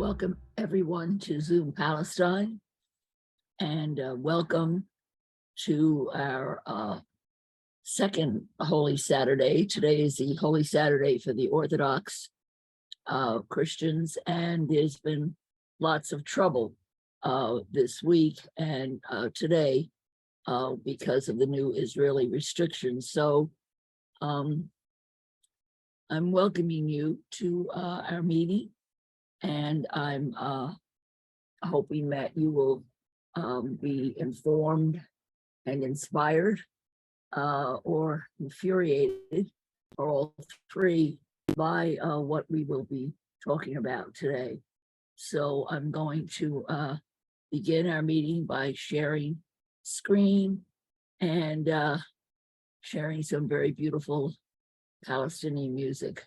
Welcome everyone to Zoom Palestine, and welcome to our second Holy Saturday. Today is the Holy Saturday for the Orthodox Christians, and there's been lots of trouble this week and today because of the new Israeli restrictions. So I'm welcoming you to our meeting, and I'm hoping that you will be informed and inspired or infuriated, or all three, by what we will be talking about today. So I'm going to begin our meeting by sharing screen and sharing some very beautiful Palestinian music.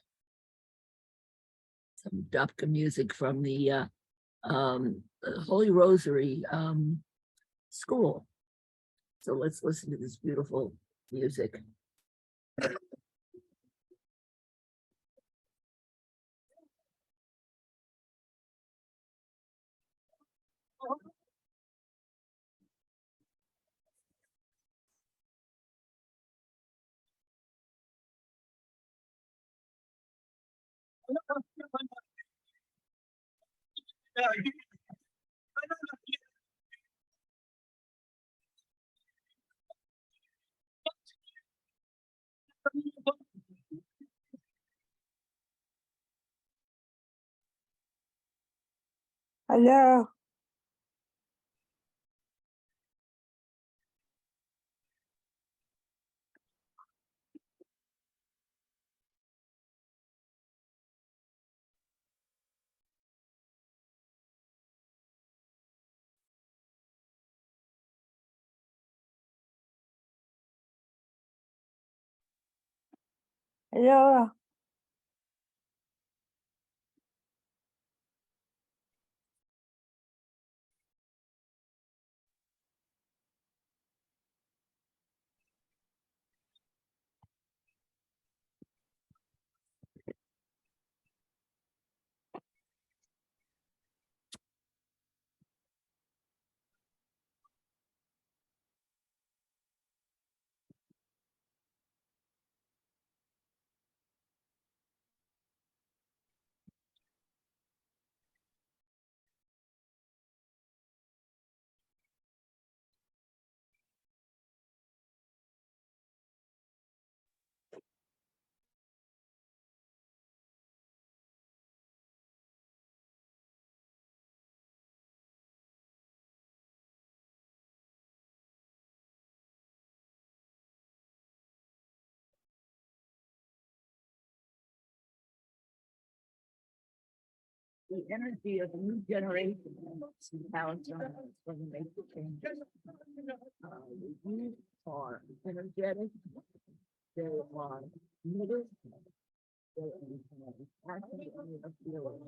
Some Dapka music from the Holy Rosary school. So let's listen to this beautiful music. Hello. Hello. The energy of a new generation in Palestine is going to make the change. The youth are energetic, they are committed, they are passionate and feeling.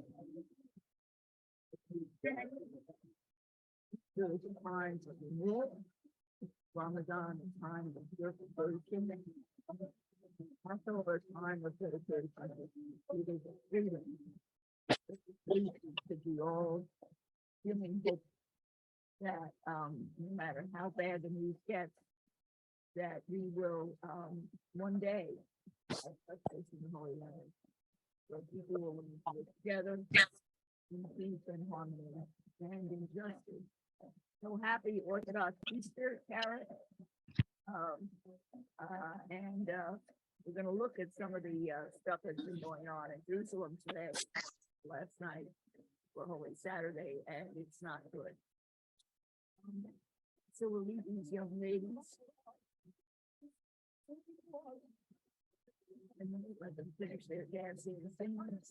There's times of renewal. Ramadan is time of purification. Passover is time of dedication to freedom. To be all feeling hope that no matter how bad the news gets, that we will one day have place in the Holy Land, where people will live together in peace and harmony and in justice. So happy Orthodox Easter, Karen. And we're going to look at some of the stuff that's been going on in Jerusalem today, last night, for Holy Saturday, and it's not good. So we'll leave these young ladies and then let them finish their dancing and singing.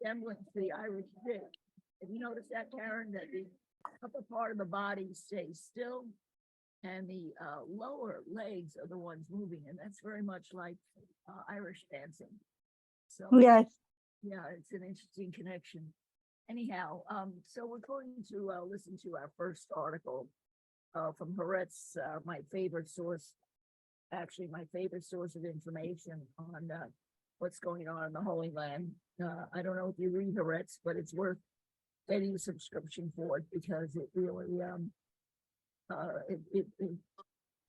Resemblance to the Irish jig. Have you noticed that, Karen, that the upper part of the body stays still and the lower legs are the ones moving, and that's very much like Irish dancing. So Yes. yeah, it's an interesting connection. anyhow, so we're going to listen to our first article from Haaretz, my favorite source, actually my favorite source of information on what's going on in the Holy Land. I don't know if you read Haaretz, but it's worth getting a subscription for it because it really,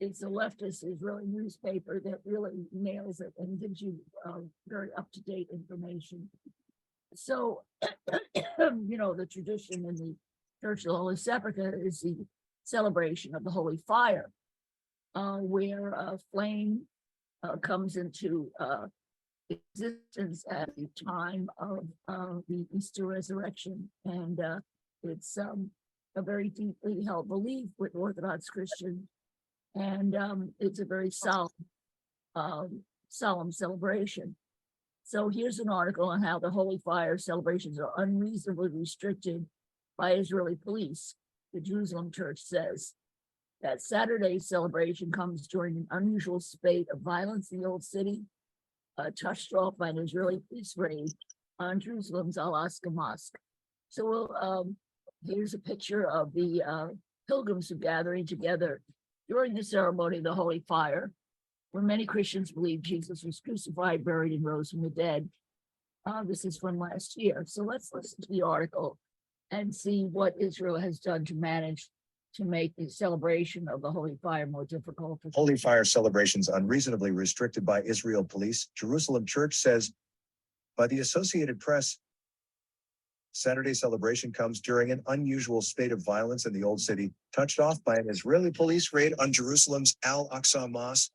it's a leftist Israeli newspaper that really nails it and gives you very up-to-date information. So, the tradition in the Church of the Holy Sepulchre is the celebration of the Holy Fire, where a flame comes into existence at the time of the Easter resurrection. And it's a very deeply held belief with Orthodox Christians. And it's a very solemn celebration. So here's an article on how the Holy Fire celebrations are unreasonably restricted by Israeli police. The Jerusalem Church says that Saturday's celebration comes during an unusual spate of violence in the Old City, touched off by an Israeli police raid on Jerusalem's Al-Aqsa Mosque. So here's a picture of the pilgrims who gathering together during the ceremony of the Holy Fire, where many Christians believe Jesus was crucified, buried, and rose from the dead. This is from last year. So let's listen to the article and see what Israel has done to manage to make the celebration of the Holy Fire more difficult. Holy Fire celebrations unreasonably restricted by Israel police, Jerusalem Church says. By the Associated Press, Saturday celebration comes during an unusual spate of violence in the Old City, touched off by an Israeli police raid on Jerusalem's Al-Aqsa Mosque.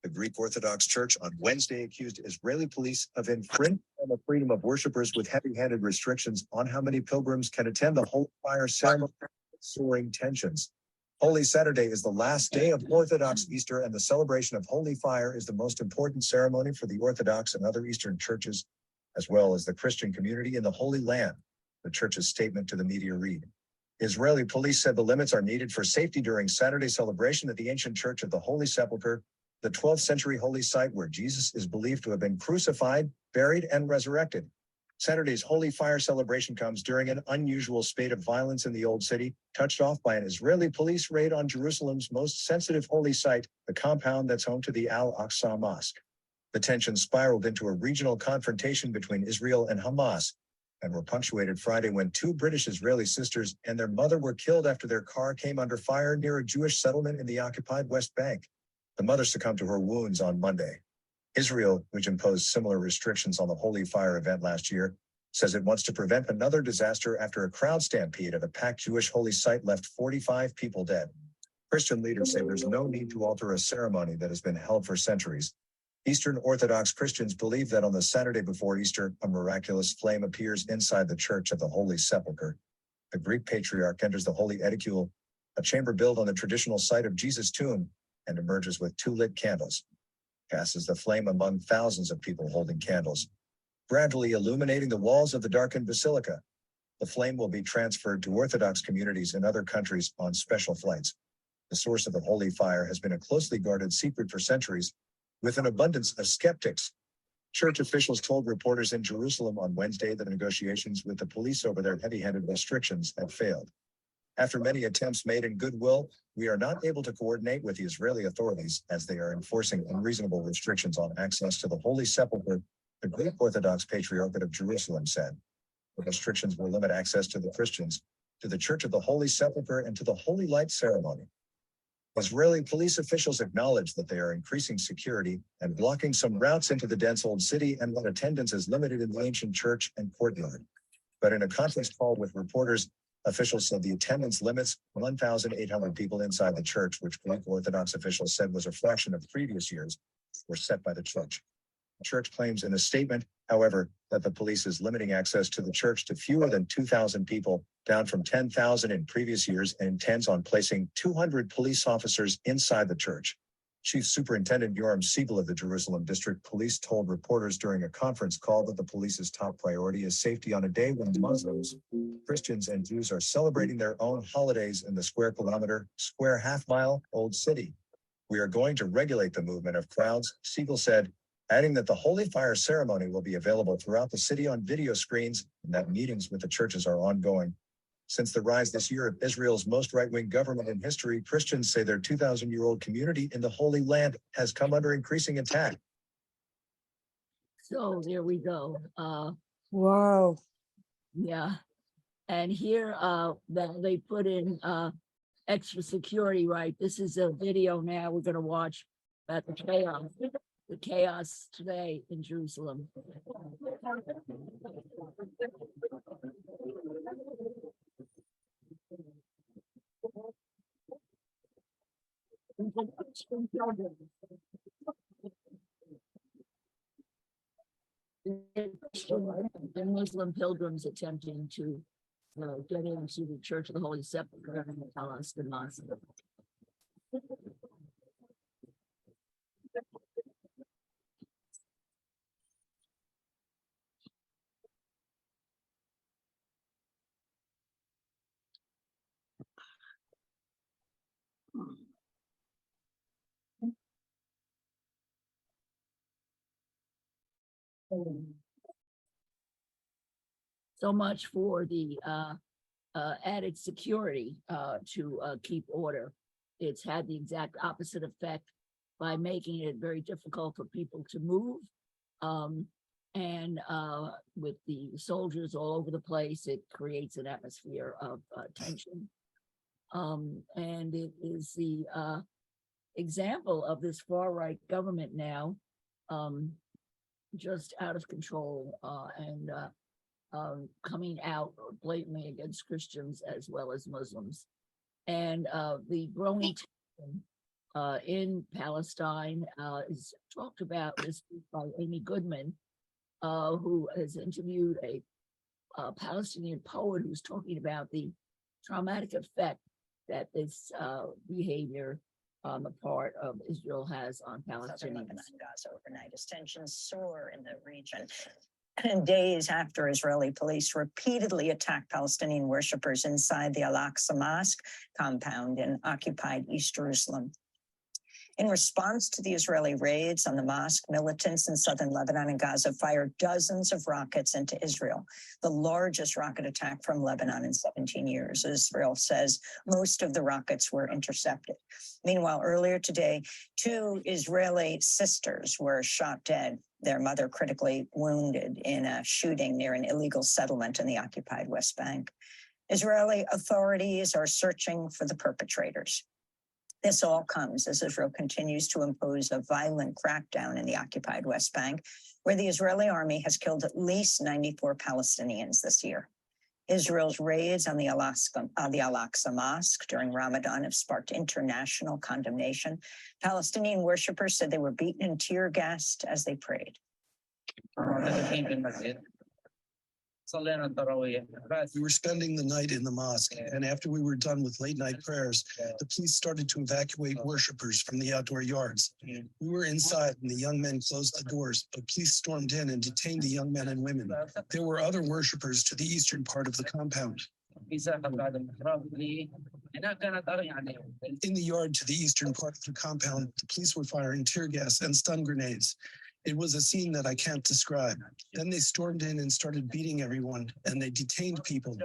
The Greek Orthodox Church on Wednesday accused Israeli police of infringing on the freedom of worshipers with heavy-handed restrictions on how many pilgrims can attend the Holy Fire ceremony, soaring tensions. Holy Saturday is the last day of Orthodox Easter, and the celebration of Holy Fire is the most important ceremony for the Orthodox and other Eastern churches, as well as the Christian community in the Holy Land, the church's statement to the media read. Israeli police said the limits are needed for safety during Saturday's celebration at the ancient Church of the Holy Sepulchre, the 12th century holy site where Jesus is believed to have been crucified, buried, and resurrected. Saturday's Holy Fire celebration comes during an unusual spate of violence in the Old City, touched off by an Israeli police raid on Jerusalem's most sensitive holy site, the compound that's home to the Al-Aqsa Mosque. The tension spiraled into a regional confrontation between Israel and Hamas, and were punctuated Friday when two British Israeli sisters and their mother were killed after their car came under fire near a Jewish settlement in the occupied West Bank. The mother succumbed to her wounds on Monday. Israel, which imposed similar restrictions on the Holy Fire event last year, says it wants to prevent another disaster after a crowd stampede at a packed Jewish holy site left 45 people dead. Christian leaders say there's no need to alter a ceremony that has been held for centuries. Eastern Orthodox Christians believe that on the Saturday before Easter, a miraculous flame appears inside the Church of the Holy Sepulchre. The Greek patriarch enters the Holy Edicule, a chamber built on the traditional site of Jesus' tomb, and emerges with two lit candles, passes the flame among thousands of people holding candles, gradually illuminating the walls of the darkened basilica. The flame will be transferred to Orthodox communities in other countries on special flights. The source of the Holy Fire has been a closely guarded secret for centuries, with an abundance of skeptics. Church officials told reporters in Jerusalem on Wednesday that negotiations with the police over their heavy-handed restrictions had failed. After many attempts made in goodwill, we are not able to coordinate with the Israeli authorities as they are enforcing unreasonable restrictions on access to the Holy Sepulchre, the Greek Orthodox Patriarchate of Jerusalem said. The restrictions will limit access to the Christians, to the Church of the Holy Sepulchre, and to the Holy Light ceremony. Israeli police officials acknowledge that they are increasing security and blocking some routes into the dense old city and that attendance is limited in the ancient church and courtyard. But in a conference call with reporters, officials said the attendance limits 1,800 people inside the church, which Greek Orthodox officials said was a fraction of previous years, were set by the church. The church claims in a statement, however, that the police is limiting access to the church to fewer than 2,000 people, down from 10,000 in previous years, and intends on placing 200 police officers inside the church. Chief Superintendent Yoram Siegel of the Jerusalem District Police told reporters during a conference call that the police's top priority is safety on a day when Muslims, Christians, and Jews are celebrating their own holidays in the square half-mile old city. We are going to regulate the movement of crowds, Siegel said, adding that the Holy Fire ceremony will be available throughout the city on video screens and that meetings with the churches are ongoing. Since the rise this year of Israel's most right-wing government in history, Christians say their 2,000-year-old community in the Holy Land has come under increasing attack. So there we go. Wow. Yeah. And here they put in extra security, right? This is a video now we're going to watch about the chaos today in Jerusalem. The Muslim pilgrims attempting to get into the Church of the Holy Sepulchre in Palestine. So much for the added security to keep order. It's had the exact opposite effect by making it very difficult for people to move. And with the soldiers all over the place, it creates an atmosphere of tension. And it is the example of this far-right government now just out of control and coming out blatantly against Christians as well as Muslims. And the growing tension in Palestine is talked about this week by Amy Goodwin, who has interviewed a Palestinian poet who's talking about the traumatic effect that this behavior on the part of Israel has on Palestinians. Gaza overnight as tensions soar in the region. And days after Israeli police repeatedly attacked Palestinian worshippers inside the Al-Aqsa Mosque compound in occupied East Jerusalem. In response to the Israeli raids on the mosque, militants in southern Lebanon and Gaza fired dozens of rockets into Israel, the largest rocket attack from Lebanon in 17 years. Israel says most of the rockets were intercepted. Meanwhile, earlier today, 2 Israeli sisters were shot dead, their mother critically wounded in a shooting near an illegal settlement in the occupied West Bank. Israeli authorities are searching for the perpetrators. This all comes as Israel continues to impose a violent crackdown in the occupied West Bank, where the Israeli army has killed at least 94 Palestinians this year. Israel's raids on the Al-Aqsa Mosque during Ramadan have sparked international condemnation. Palestinian worshippers said they were beaten and tear gassed as they prayed. We were spending the night in the mosque, and after we were done with late night prayers, the police started to evacuate worshipers from the outdoor yards. We were inside and the young men closed the doors, but police stormed in and detained the young men and women. There were other worshipers to the eastern part of the compound. In the yard to the eastern part of the compound, the police were firing tear gas and stun grenades. It was a scene that I can't describe. Then they stormed in and started beating everyone, and they detained people,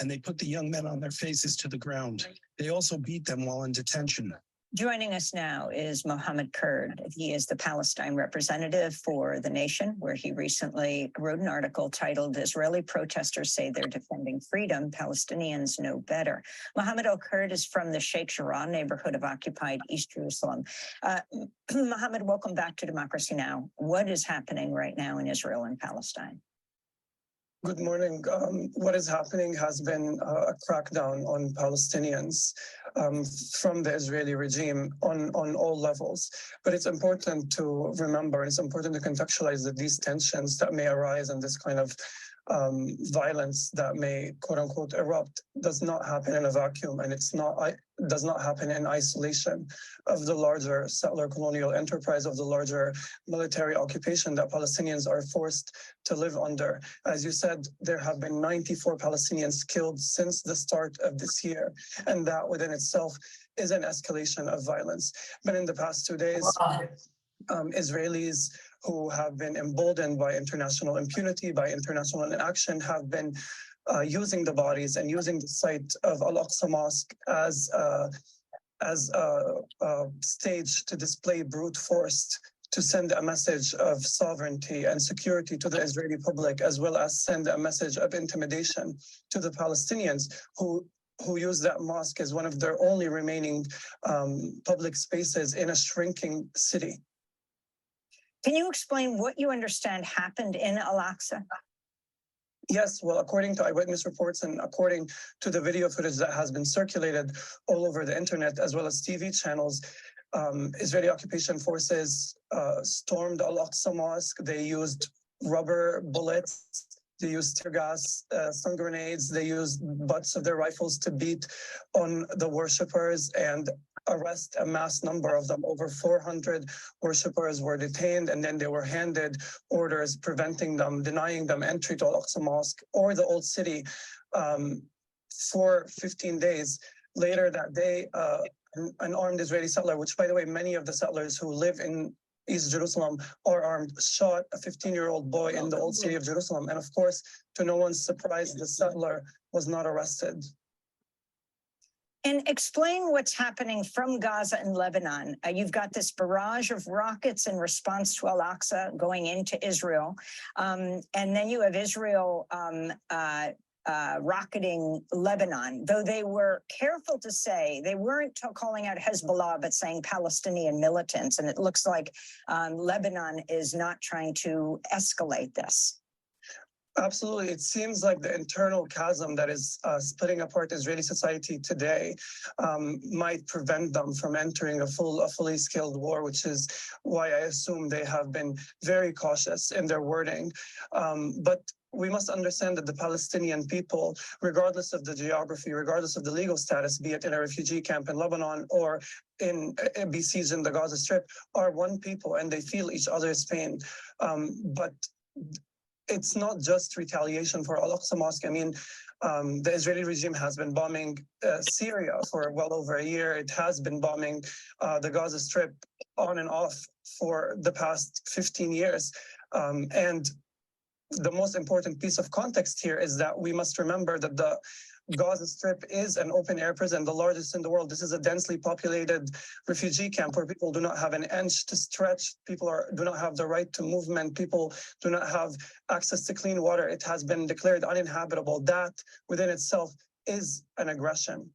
and they put the young men on their faces to the ground. They also beat them while in detention. Joining us now is Mohammad Al-Khur. He is the Palestine representative for The Nation, where he recently wrote an article titled, "Israeli Protesters Say They're Defending Freedom, Palestinians Know Better." Mohammad Al-Khur is from the Sheikh Jarrah neighborhood of occupied East Jerusalem. Mohammad, welcome back to Democracy Now! What is happening right now in Israel and Palestine? Good morning. What is happening has been a crackdown on Palestinians from the Israeli regime on all levels. But it's important to remember, it's important to contextualize that these tensions that may arise and this kind of violence that may quote unquote erupt does not happen in a vacuum, and does not happen in isolation of the larger settler colonial enterprise, of the larger military occupation that Palestinians are forced to live under. As you said, there have been 94 Palestinians killed since the start of this year, and that within itself is an escalation of violence. But in the past 2 days, Israelis who have been emboldened by international impunity, by international inaction, have been using the bodies and using the site of Al-Aqsa Mosque as a stage to display brute force, to send a message of sovereignty and security to the Israeli public, as well as send a message of intimidation to the Palestinians who use that mosque as one of their only remaining public spaces in a shrinking city. Can you explain what you understand happened in Al-Aqsa? Yes, well, according to eyewitness reports and according to the video footage that has been circulated all over the internet, as well as TV channels, Israeli occupation forces stormed Al-Aqsa Mosque. They used rubber bullets, they used tear gas, stun grenades, they used butts of their rifles to beat on the worshippers and arrest a mass number of them. Over 400 worshippers were detained, and then they were handed orders preventing them, denying them entry to Al-Aqsa Mosque or the Old City for 15 days. Later that day, an armed Israeli settler, which, by the way, many of the settlers who live in East Jerusalem are armed, shot a 15-year-old boy in the Old City of Jerusalem. And of course, to no one's surprise, the settler was not arrested. And explain what's happening from Gaza and Lebanon. You've got this barrage of rockets in response to Al-Aqsa going into Israel. And then you have Israel rocketing Lebanon, though they were careful to say, they weren't calling out Hezbollah, but saying Palestinian militants. And it looks like Lebanon is not trying to escalate this. Absolutely. It seems like the internal chasm that is splitting apart Israeli society today might prevent them from entering a fully scaled war, which is why I assume they have been very cautious in their wording. But we must understand that the Palestinian people, regardless of the geography, regardless of the legal status, be it in a refugee camp in Lebanon or in besieged in the Gaza Strip, are one people and they feel each other's pain. But it's not just retaliation for Al-Aqsa Mosque. I mean, the Israeli regime has been bombing Syria for well over a year. It has been bombing the Gaza Strip on and off for the past 15 years. And the most important piece of context here is that we must remember that the Gaza Strip is an open air prison, the largest in the world. This is a densely populated refugee camp where people do not have an inch to stretch. People do not have the right to movement. People do not have access to clean water. It has been declared uninhabitable. That within itself is an aggression.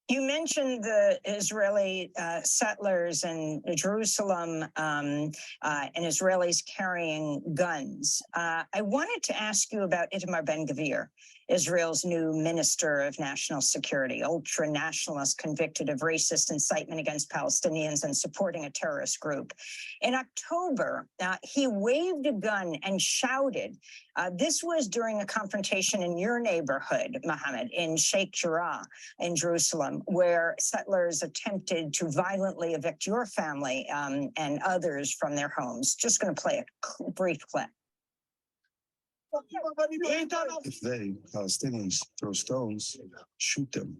You mentioned the Israeli settlers in Jerusalem and Israelis carrying guns. I wanted to ask you about Itamar Ben-Gvir, Israel's new Minister of National Security, ultra-nationalist convicted of racist incitement against Palestinians and supporting a terrorist group. In October, he waved a gun and shouted. This was during a confrontation in your neighborhood, Mohammed, in Sheikh Jarrah in Jerusalem, where settlers attempted to violently evict your family and others from their homes. Just going to play a brief clip. If they, Palestinians, throw stones, shoot them.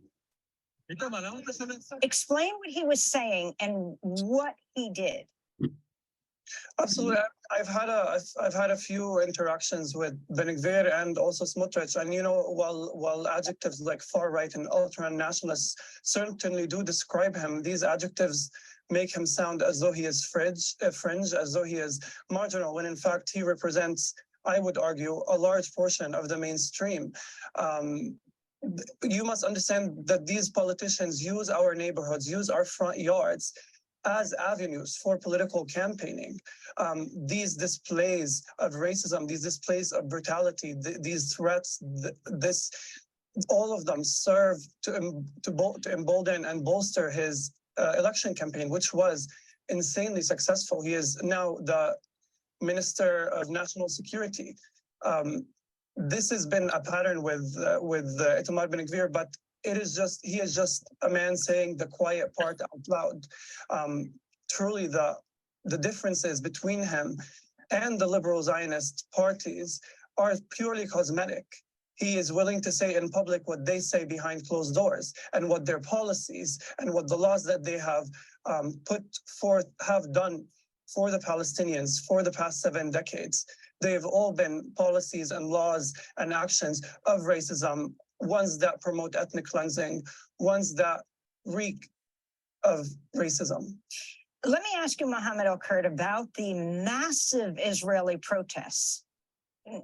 Explain what he was saying and what he did. Absolutely. I've had a few interactions with Ben-Gvir and also Smotrich, and while adjectives like far right and ultra nationalists certainly do describe him, these adjectives make him sound as though he is fringe, as though he is marginal, when in fact he represents, I would argue, a large portion of the mainstream. You must understand that these politicians use our neighborhoods, use our front yards as avenues for political campaigning. These displays of racism, these displays of brutality, these threats, all of them serve to embolden and bolster his election campaign, which was insanely successful. He is now the Minister of National Security. This has been a pattern with Itamar Ben-Gvir, but he is just a man saying the quiet part out loud. Truly, the differences between him and the liberal Zionist parties are purely cosmetic. He is willing to say in public what they say behind closed doors, and what their policies and what the laws that they have put forth have done for the Palestinians for the past 7 decades. They've all been policies and laws and actions of racism, ones that promote ethnic cleansing, ones that reek of racism. Let me ask you, Mohammad Al-Khur, about the massive Israeli protests,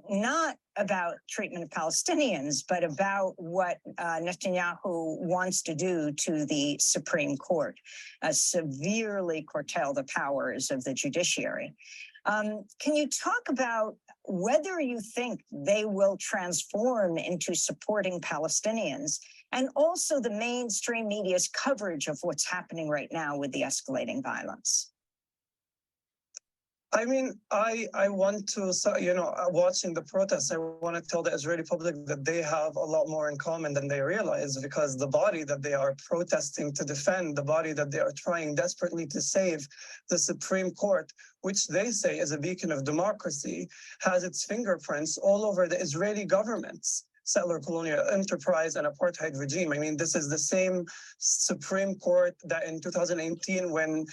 not about treatment of Palestinians, but about what Netanyahu wants to do to the Supreme Court, severely curtail the powers of the judiciary. Can you talk about whether you think they will transform into supporting Palestinians, and also the mainstream media's coverage of what's happening right now with the escalating violence? I mean, I want to, watching the protests, I want to tell the Israeli public that they have a lot more in common than they realize, because the body that they are protesting to defend, the body that they are trying desperately to save, the Supreme Court, which they say is a beacon of democracy, has its fingerprints all over the Israeli government's settler colonial enterprise and apartheid regime. I mean, this is the same Supreme Court that in 2018, when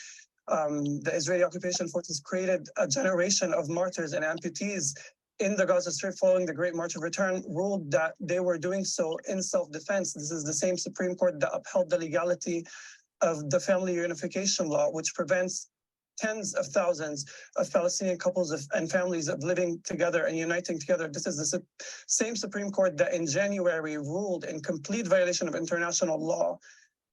the Israeli occupation forces created a generation of martyrs and amputees in the Gaza Strip following the Great March of Return, ruled that they were doing so in self-defense. This is the same Supreme Court that upheld the legality of the family reunification law, which prevents tens of thousands of Palestinian couples and families of living together and uniting together. This is the same Supreme Court that in January ruled in complete violation of international law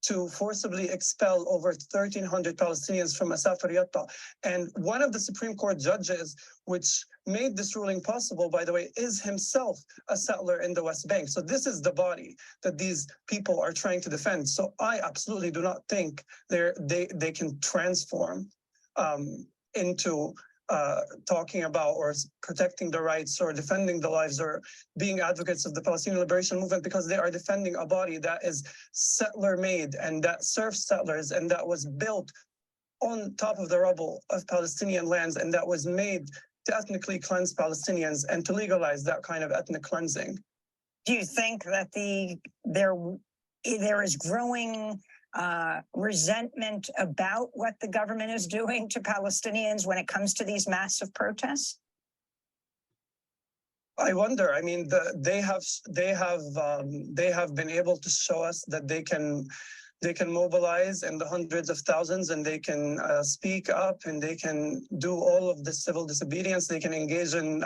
to forcibly expel over 1,300 Palestinians from Asafar Yatta. And one of the Supreme Court judges, which made this ruling possible, by the way, is himself a settler in the West Bank. So this is the body that these people are trying to defend. So I absolutely do not think they can transform into talking about or protecting the rights or defending the lives or being advocates of the Palestinian liberation movement, because they are defending a body that is settler made and that serves settlers and that was built on top of the rubble of Palestinian lands and that was made to ethnically cleanse Palestinians and to legalize that kind of ethnic cleansing. Do you think that there is growing resentment about what the government is doing to Palestinians when it comes to these massive protests? I wonder. I mean, they have been able to show us that they can mobilize in the hundreds of thousands, and they can speak up, and they can do all of the civil disobedience. They can engage in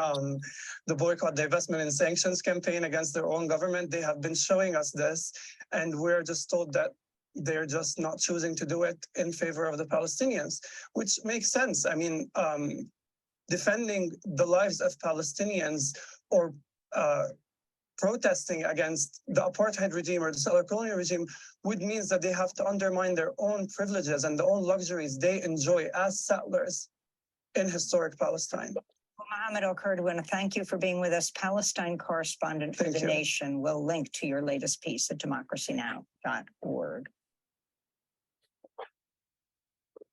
the boycott, divestment, and sanctions campaign against their own government. They have been showing us this, and we're just told that they're just not choosing to do it in favor of the Palestinians, which makes sense. I mean, defending the lives of Palestinians or protesting against the apartheid regime or the settler colonial regime would mean that they have to undermine their own privileges and the own luxuries they enjoy as settlers in historic Palestine. Mohammad Al-Khur, I want to thank you for being with us, Palestine correspondent for The Nation. We'll link to your latest piece at democracynow.org.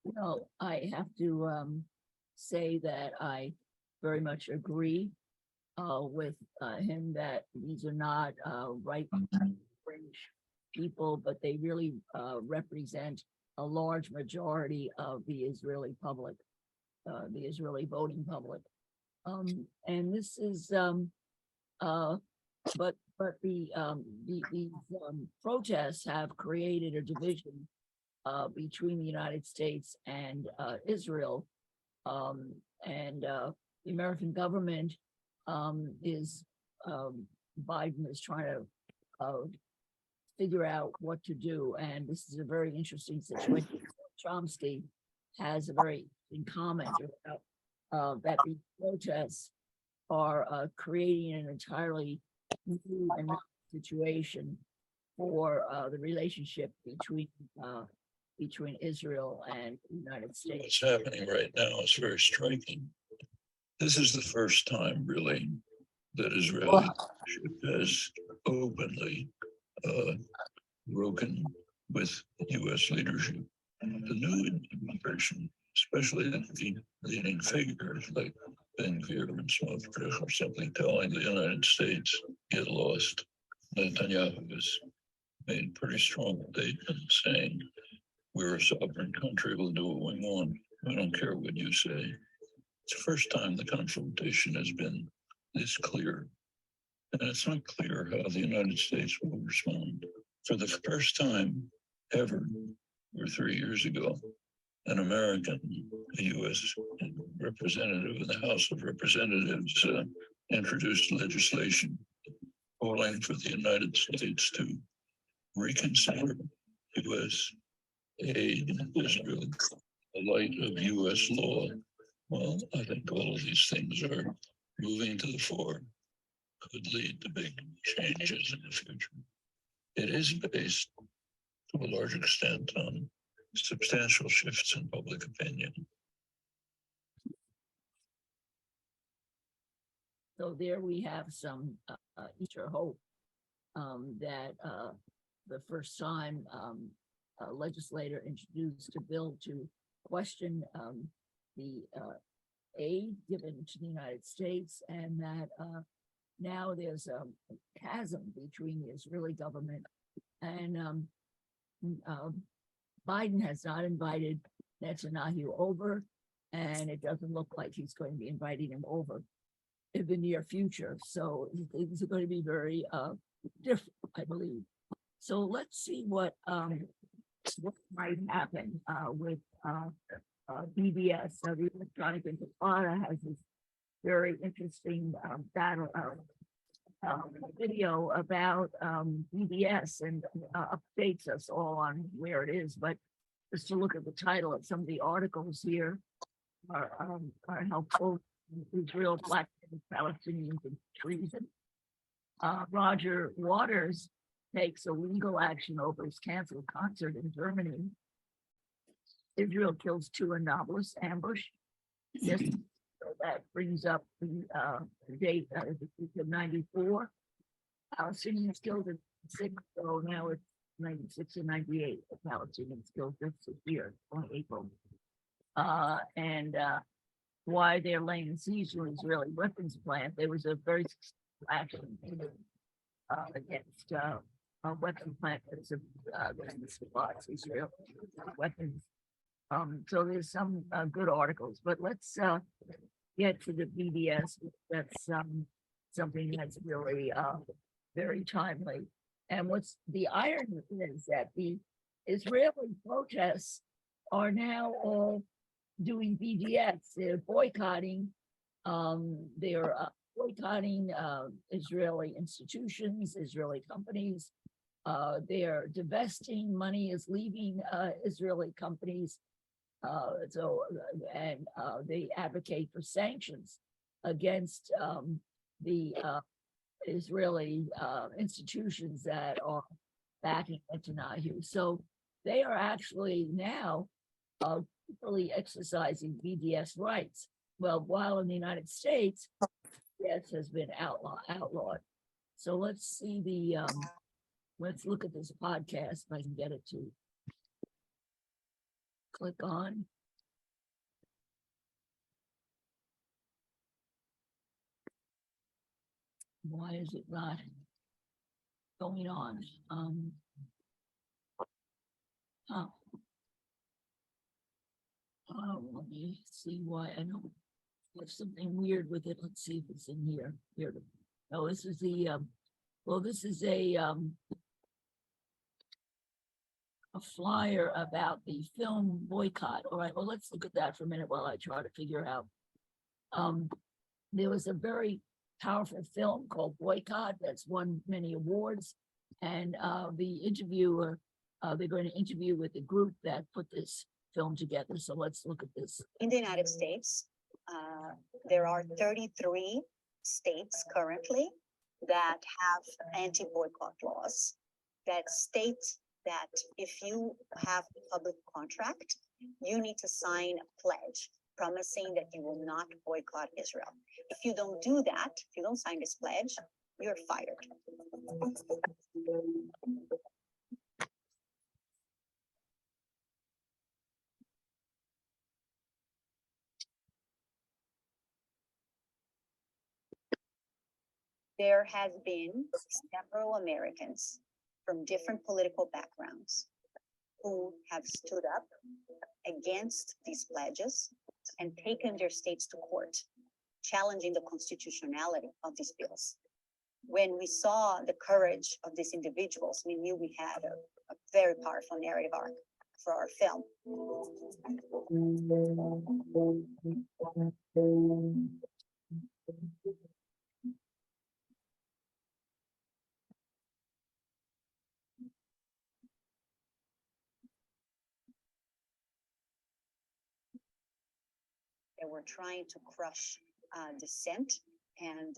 Well, I have to say that I very much agree with him that these are not right-fringe people, but they really represent a large majority of the Israeli public, the Israeli voting public. And this is, but the protests have created a division between the United States and Israel, and the American government is Biden is trying to figure out what to do, and this is a very interesting situation. Chomsky has a very interesting comment about that these protests are creating an entirely new and novel situation for the relationship between Israel and the United States. What's happening right now is very striking. This is the first time, really, that Israeli leadership has openly broken with U.S. leadership. The new administration, especially the leading figures like Ben-Gvir and Smotrich or something, telling the United States, get lost. Netanyahu has made a pretty strong statement saying, we're a sovereign country, we'll do what we want. I don't care what you say. It's the first time the confrontation has been this clear. And it's not clear how the United States will respond. For the first time ever, or 3 years ago, an American, a U.S. representative in the House of Representatives introduced legislation calling for the United States to reconsider U.S. aid in Israel in the light of U.S. law. Well, I think all of these things are moving to the fore, could lead to big changes in the future. It is based to a large extent on substantial shifts in public opinion. So there we have some Easter hope that the first time a legislator introduced a bill to question the aid given to the United States, and that now there's a chasm between the Israeli government and Biden has not invited Netanyahu over, and it doesn't look like he's going to be inviting him over in the near future. So things are going to be very different, I believe. So let's see what might happen with BDS. So the Electronic Intifada has this very interesting battle video about BDS and updates us all on where it is. But just to look at the title of some of the articles here are helpful. Israel, Black Palestinians, and treason. Roger Waters takes a legal action over his canceled concert in Germany. Israel kills 2 in Nablus ambush. Yes, so that brings up the date of 94. Palestinians killed in 6, so now it's 96 and 98. The Palestinians killed this year, on April. And why they're laying siege to an Israeli weapons plant. There was a very successful action against a weapons plant that's supplies Israel weapons. So there's some good articles, but let's get to the BDS. That's something that's really very timely. And what's the irony is that the Israeli protests are now all doing BDS. They're boycotting. Boycotting Israeli institutions, Israeli companies. They're divesting. Money is leaving Israeli companies. They advocate for sanctions against the Israeli institutions that are backing Netanyahu. So they are actually now really exercising BDS rights. Well, while in the United States, BDS has been outlawed. So let's see let's look at this podcast if I can get it to click on. Why is it not going on? Let me see why. I know there's something weird with it. Let's see if it's in here. Here. No, this is the this is a flyer about the film boycott. All right, well, let's look at that for a minute while I try to figure out. There was a very powerful film called Boycott that's won many awards, and the interviewer, they're going to interview with the group that put this film together. So let's look at this. In the United States, there are 33 states currently that have anti-boycott laws that state that if you have a public contract, you need to sign a pledge promising that you will not boycott Israel. If you don't do that, if you don't sign this pledge, you're fired. There has been several Americans from different political backgrounds who have stood up against these pledges and taken their states to court, challenging the constitutionality of these bills. When we saw the courage of these individuals, we knew we had a very powerful narrative arc for our film. They were trying to crush dissent and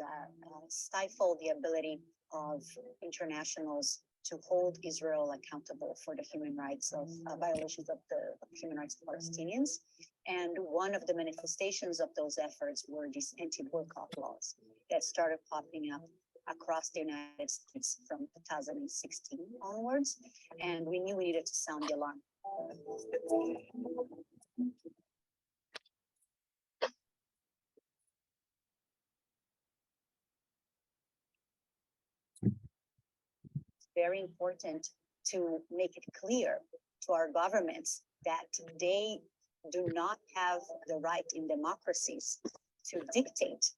stifle the ability of internationals to hold Israel accountable for the human rights of violations of the human rights of Palestinians. And one of the manifestations of those efforts were these anti-boycott laws that started popping up across the United States from 2016 onwards. And we knew we needed to sound the alarm. Very important to make it clear to our governments that they do not have the right in democracies to dictate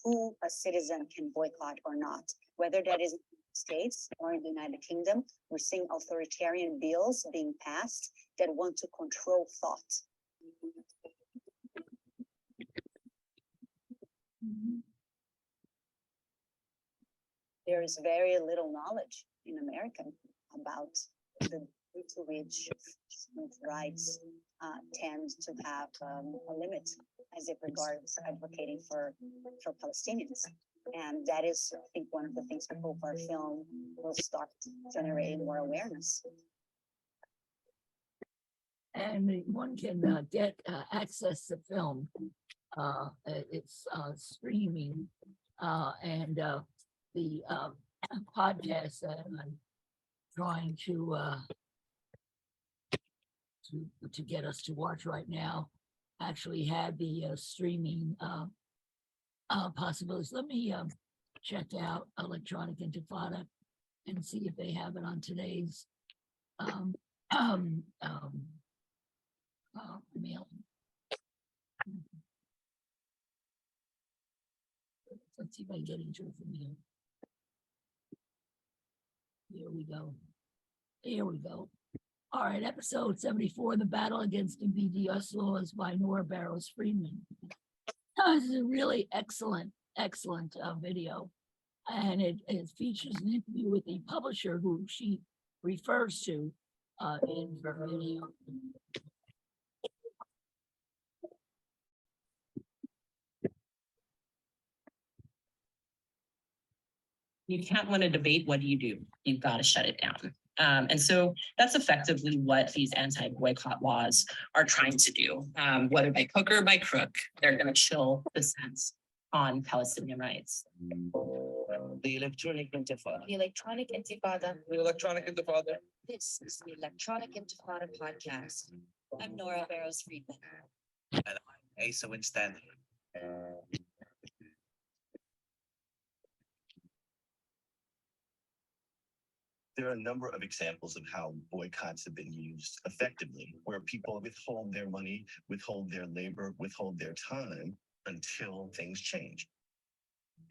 who a citizen can boycott or not, whether that is in the States or in the United Kingdom. We're seeing authoritarian bills being passed that want to control thought. There is very little knowledge in America about the degree to which rights tend to have a limit as it regards advocating for Palestinians. And that is, I think, one of the things we hope our film will start generating more awareness. And one can get access to film. It's streaming, and the podcast that I'm trying to get us to watch right now actually had the streaming possibilities. Let me check out Electronic Intifada and see if they have it on today's mail. Let's see if I can get into it from here. Here we go. Here we go. All right, episode 74, The Battle Against the BDS Laws by Nora Barrows Friedman. This is a really excellent video. And it features an interview with the publisher who she refers to in her video. You can't win a debate. What do? You've got to shut it down. And so that's effectively what these anti-boycott laws are trying to do. Whether by hook or by crook, they're going to chill dissent on Palestinian rights. The Electronic Intifada. The Electronic Intifada. The Electronic Intifada. This is the Electronic Intifada podcast. I'm Nora Barrows Friedman. And I'm Asa Winstanley. There are a number of examples of how boycotts have been used effectively, where people withhold their money, withhold their labor, withhold their time until things change.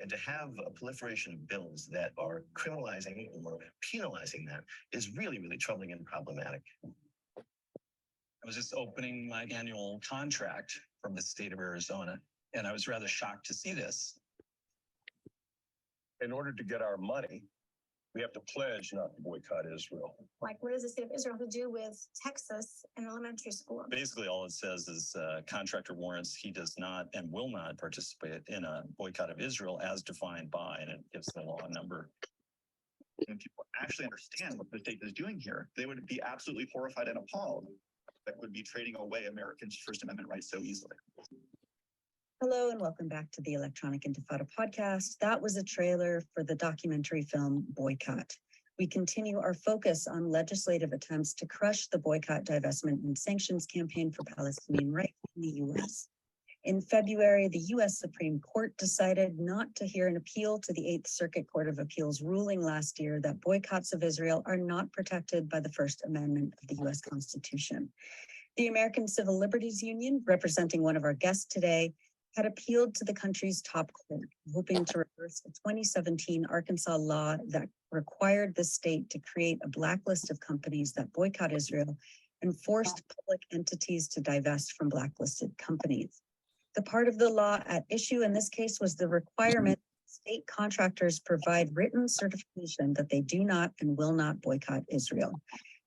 And to have a proliferation of bills that are criminalizing or penalizing that is really, really troubling and problematic. I was just opening my annual contract from the state of Arizona, and I was rather shocked to see this. In order to get our money, we have to pledge not to boycott Israel. Like, what does the state of Israel have to do with Texas and elementary school? Basically, all it says is contractor warrants he does not and will not participate in a boycott of Israel as defined by, and it gives the law number. If people actually understand what the state is doing here, they would be absolutely horrified and appalled that would be trading away Americans' First Amendment rights so easily. Hello and welcome back to the Electronic Intifada podcast. That was a trailer for the documentary film Boycott. We continue our focus on legislative attempts to crush the boycott, divestment, and sanctions campaign for Palestinian rights in the U.S. In February, the US Supreme Court decided not to hear an appeal to the Eighth Circuit Court of Appeals ruling last year that boycotts of Israel are not protected by the First Amendment of the US Constitution. The American Civil Liberties Union, representing one of our guests today, had appealed to the country's top court, hoping to reverse a 2017 Arkansas law that required the state to create a blacklist of companies that boycott Israel and forced public entities to divest from blacklisted companies. The part of the law at issue in this case was the requirement that state contractors provide written certification that they do not and will not boycott Israel.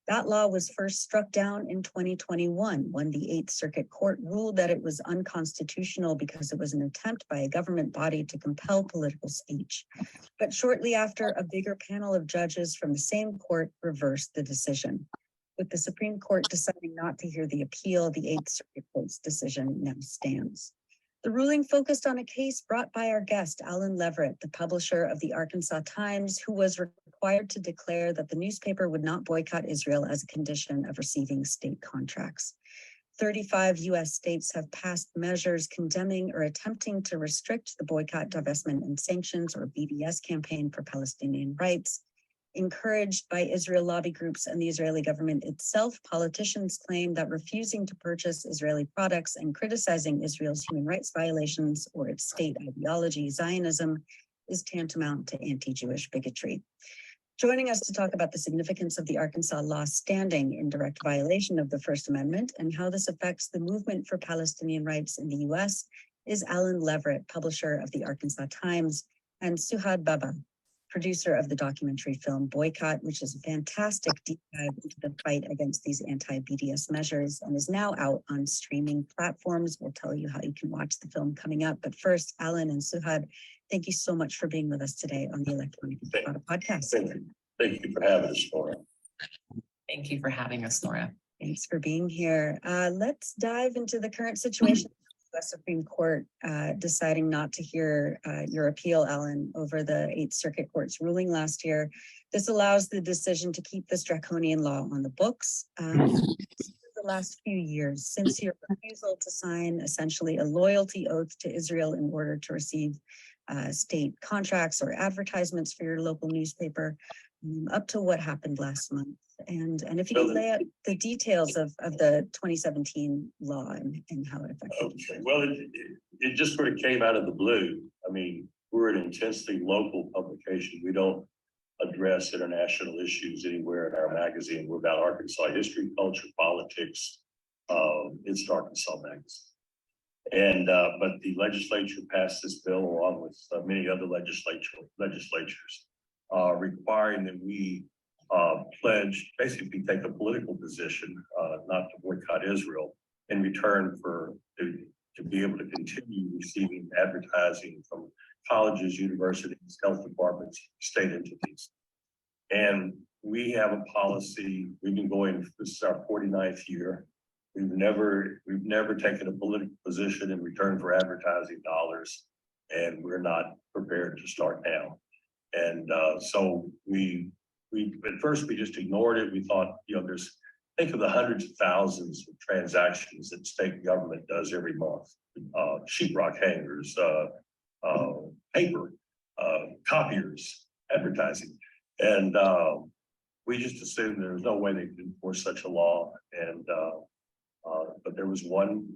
That law was first struck down in 2021 when the Eighth Circuit Court ruled that it was unconstitutional because it was an attempt by a government body to compel political speech. But shortly after, a bigger panel of judges from the same court reversed the decision. With the Supreme Court deciding not to hear the appeal, the Eighth Circuit Court's decision now stands. The ruling focused on a case brought by our guest, Alan Leverett, the publisher of the Arkansas Times, who was required to declare that the newspaper would not boycott Israel as a condition of receiving state contracts. 35 US states have passed measures condemning or attempting to restrict the boycott, divestment, and sanctions, or BDS campaign for Palestinian rights. Encouraged by Israel lobby groups and the Israeli government itself, politicians claim that refusing to purchase Israeli products and criticizing Israel's human rights violations or its state ideology, Zionism, is tantamount to anti-Jewish bigotry. Joining us to talk about the significance of the Arkansas law standing in direct violation of the First Amendment and how this affects the movement for Palestinian rights in the US is Alan Leverett, publisher of the Arkansas Times, and Suhad Baba, producer of the documentary film Boycott, which is a fantastic deep dive into the fight against these anti-BDS measures and is now out on streaming platforms. We'll tell you how you can watch the film coming up. But first, Alan and Suhad, thank you so much for being with us today on the Electronic Intifada podcast. Thank you for having us, Nora. Thank you for having us, Nora. Thanks for being here. Let's dive into the current situation. The Supreme Court deciding not to hear your appeal, Alan, over the Eighth Circuit Court's ruling last year. This allows the decision to keep this draconian law on the books. The last few years, since your refusal to sign essentially a loyalty oath to Israel in order to receive state contracts or advertisements for your local newspaper, up to what happened last month. And if you could lay out the details of the 2017 law and how it affected. Okay, well, it just sort of came out of the blue. I mean, we're an intensely local publication. We don't address international issues anywhere in our magazine. We're about Arkansas history, culture, politics. It's an Arkansas magazine. And but the legislature passed this bill along with many other legislatures requiring that we pledge, basically take a political position not to boycott Israel in return for to be able to continue receiving advertising from colleges, universities, health departments, state entities. And we have a policy, we've been going, this is our 49th year. We've never taken a political position in return for advertising dollars, and we're not prepared to start now. And so we at first we just ignored it. We thought, think of the hundreds of thousands of transactions that state government does every month. Sheetrock hangers, paper, copiers, advertising. And we just assumed there was no way they could enforce such a law. And but there was one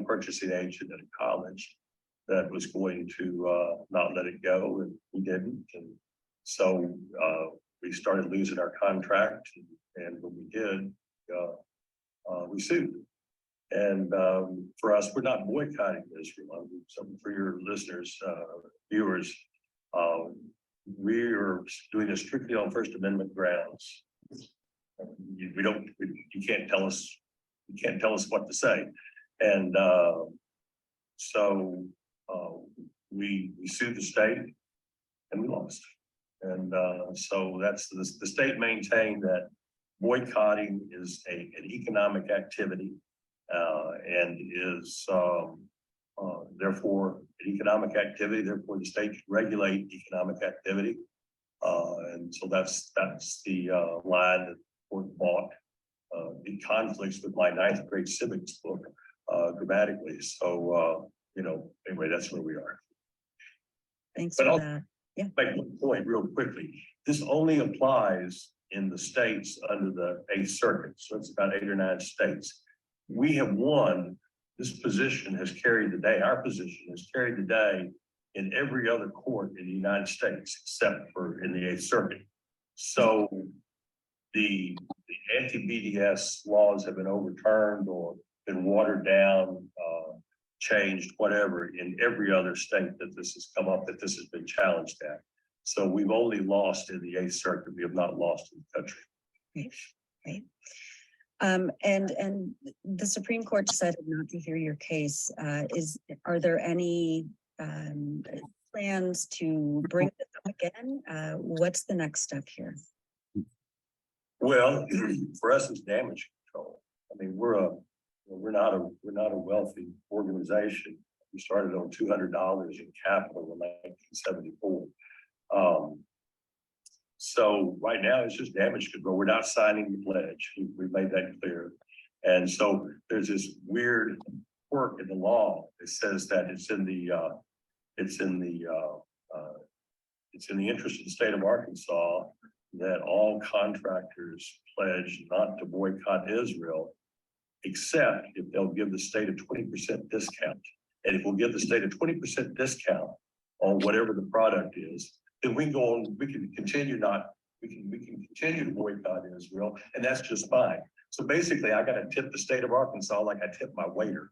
purchasing agent at a college that was going to not let it go, and we didn't. And so we started losing our contract, and when we did, we sued. And for us, we're not boycotting Israel. So for your listeners, viewers, we are doing this strictly on First Amendment grounds. You can't tell us what to say. And so we sued the state, and we lost. And so that's the state maintained that boycotting is an economic activity and is therefore an economic activity. Therefore, the state should regulate economic activity. And so that's the line that the court bought. The conflicts with my 9th grade civics book dramatically. So, anyway, that's where we are. Thanks But for I'll that. Yeah. make one point real quickly. This only applies in the states under the 8th Circuit. So it's about 8 or 9 states. We have won. This position has carried the day. Our position has carried the day in every other court in the United States, except for in the 8th Circuit. So the anti-BDS laws have been overturned or been watered down, changed, whatever, in every other state that this has come up, that this has been challenged at. So we've only lost in the 8th Circuit. We have not lost in the country. Right. And the Supreme Court decided not to hear your case. Are there any plans to bring this up again? What's the next step here? Well, for us, it's damage control. I mean, we're not a wealthy organization. We started on $200 in capital in 1974. So right now it's just damage control. We're not signing the pledge. We've made that clear. And so there's this weird quirk in the law. It says that it's in the interest of the state of Arkansas that all contractors pledge not to boycott Israel, except if they'll give the state a 20% discount. And if we'll give the state a 20% discount on whatever the product is, then we can go on, we can continue to boycott Israel, and that's just fine. So basically, I got to tip the state of Arkansas like I tip my waiter.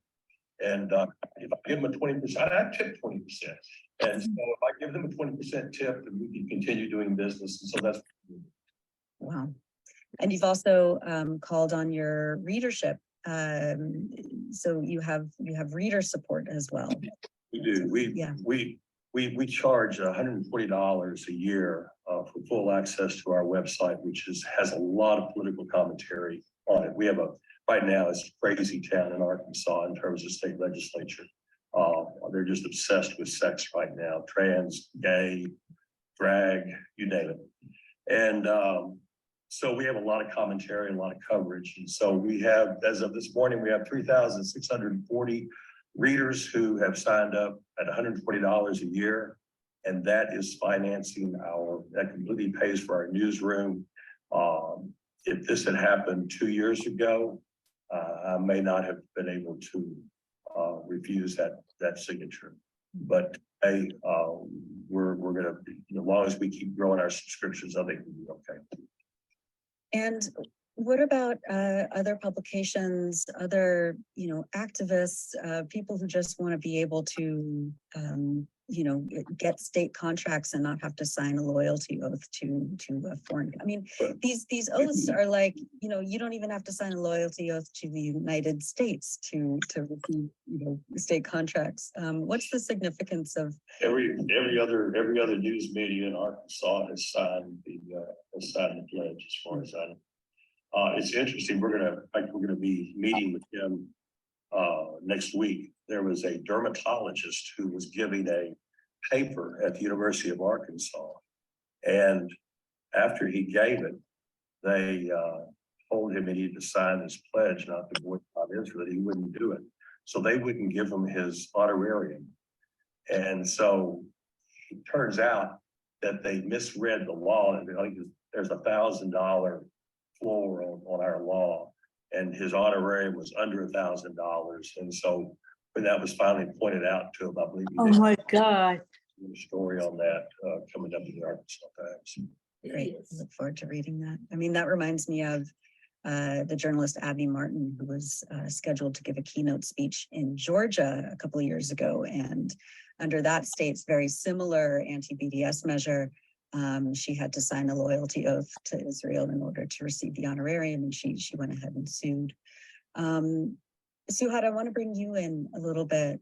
And if I give them a 20%, I tip 20%. And so if I give them a 20% tip, then we can continue doing business. And so that's. Wow. And you've also called on your readership. So you have reader support as well. We do. We charge $140 a year for full access to our website, which has a lot of political commentary on it. We have right now it's a crazy town in Arkansas in terms of state legislature. They're just obsessed with sex right now, trans, gay, drag, you name it. And so we have a lot of commentary, a lot of coverage. And so we have, as of this morning, we have 3,640 readers who have signed up at $140 a year. And that is financing that completely pays for our newsroom. If this had happened 2 years ago, I may not have been able to refuse that signature. But we're going to, as long as we keep growing our subscriptions, I think we'll be okay. And what about other publications, other, activists, people who just want to be able to, get state contracts and not have to sign a loyalty oath to a foreign? I mean, these oaths are like, you don't even have to sign a loyalty oath to the United States to receive, state contracts. What's the significance of every other news media in Arkansas has signed the pledge, as far as I know. It's interesting. We're gonna be meeting with him next week. There was a dermatologist who was giving a paper at the University of Arkansas, and after he gave it, they told him he needed to sign his pledge not to boycott Israel. He wouldn't do it, so they wouldn't give him his honorarium. And so it turns out that they misread the law. And I think there's $1,000 floor on our law, and his honorarium was under $1,000. And so when that was finally pointed out to him, I believe. Oh my God. A story on that coming up in the Arkansas Times. Great. I look forward to reading that. I mean, that reminds me of the journalist Abby Martin, who was scheduled to give a keynote speech in Georgia a couple of years ago. And under that state's very similar anti-BDS measure, she had to sign a loyalty oath to Israel in order to receive the honorarium, and she went ahead and sued. Suhad, I want to bring you in a little bit.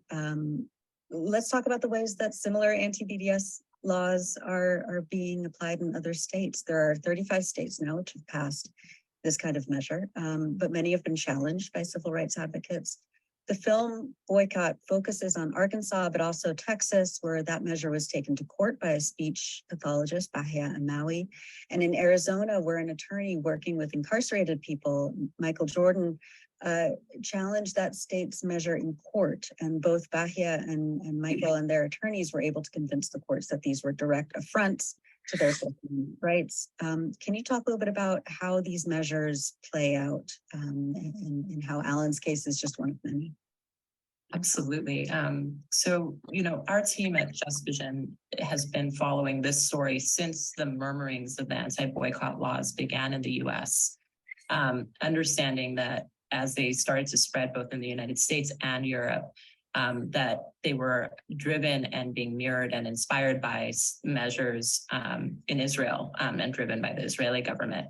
Let's talk about the ways that similar anti-BDS laws are being applied in other states. There are 35 states now which have passed this kind of measure, but many have been challenged by civil rights advocates. The film Boycott focuses on Arkansas, but also Texas, where that measure was taken to court by a speech pathologist, Bahia Amawi, and in Arizona, where an attorney working with incarcerated people, Michael Jordan, challenged that state's measure in court. And both Bahia and Michael and their attorneys were able to convince the courts that these were direct affronts to their Second Amendment rights. Can you talk a little bit about how these measures play out and how Alan's case is just one of many? Absolutely. So, our team at Just Vision has been following this story since the murmurings of the anti-boycott laws began in the US, understanding that as they started to spread both in the United States and Europe, that they were driven and being mirrored and inspired by measures in Israel and driven by the Israeli government.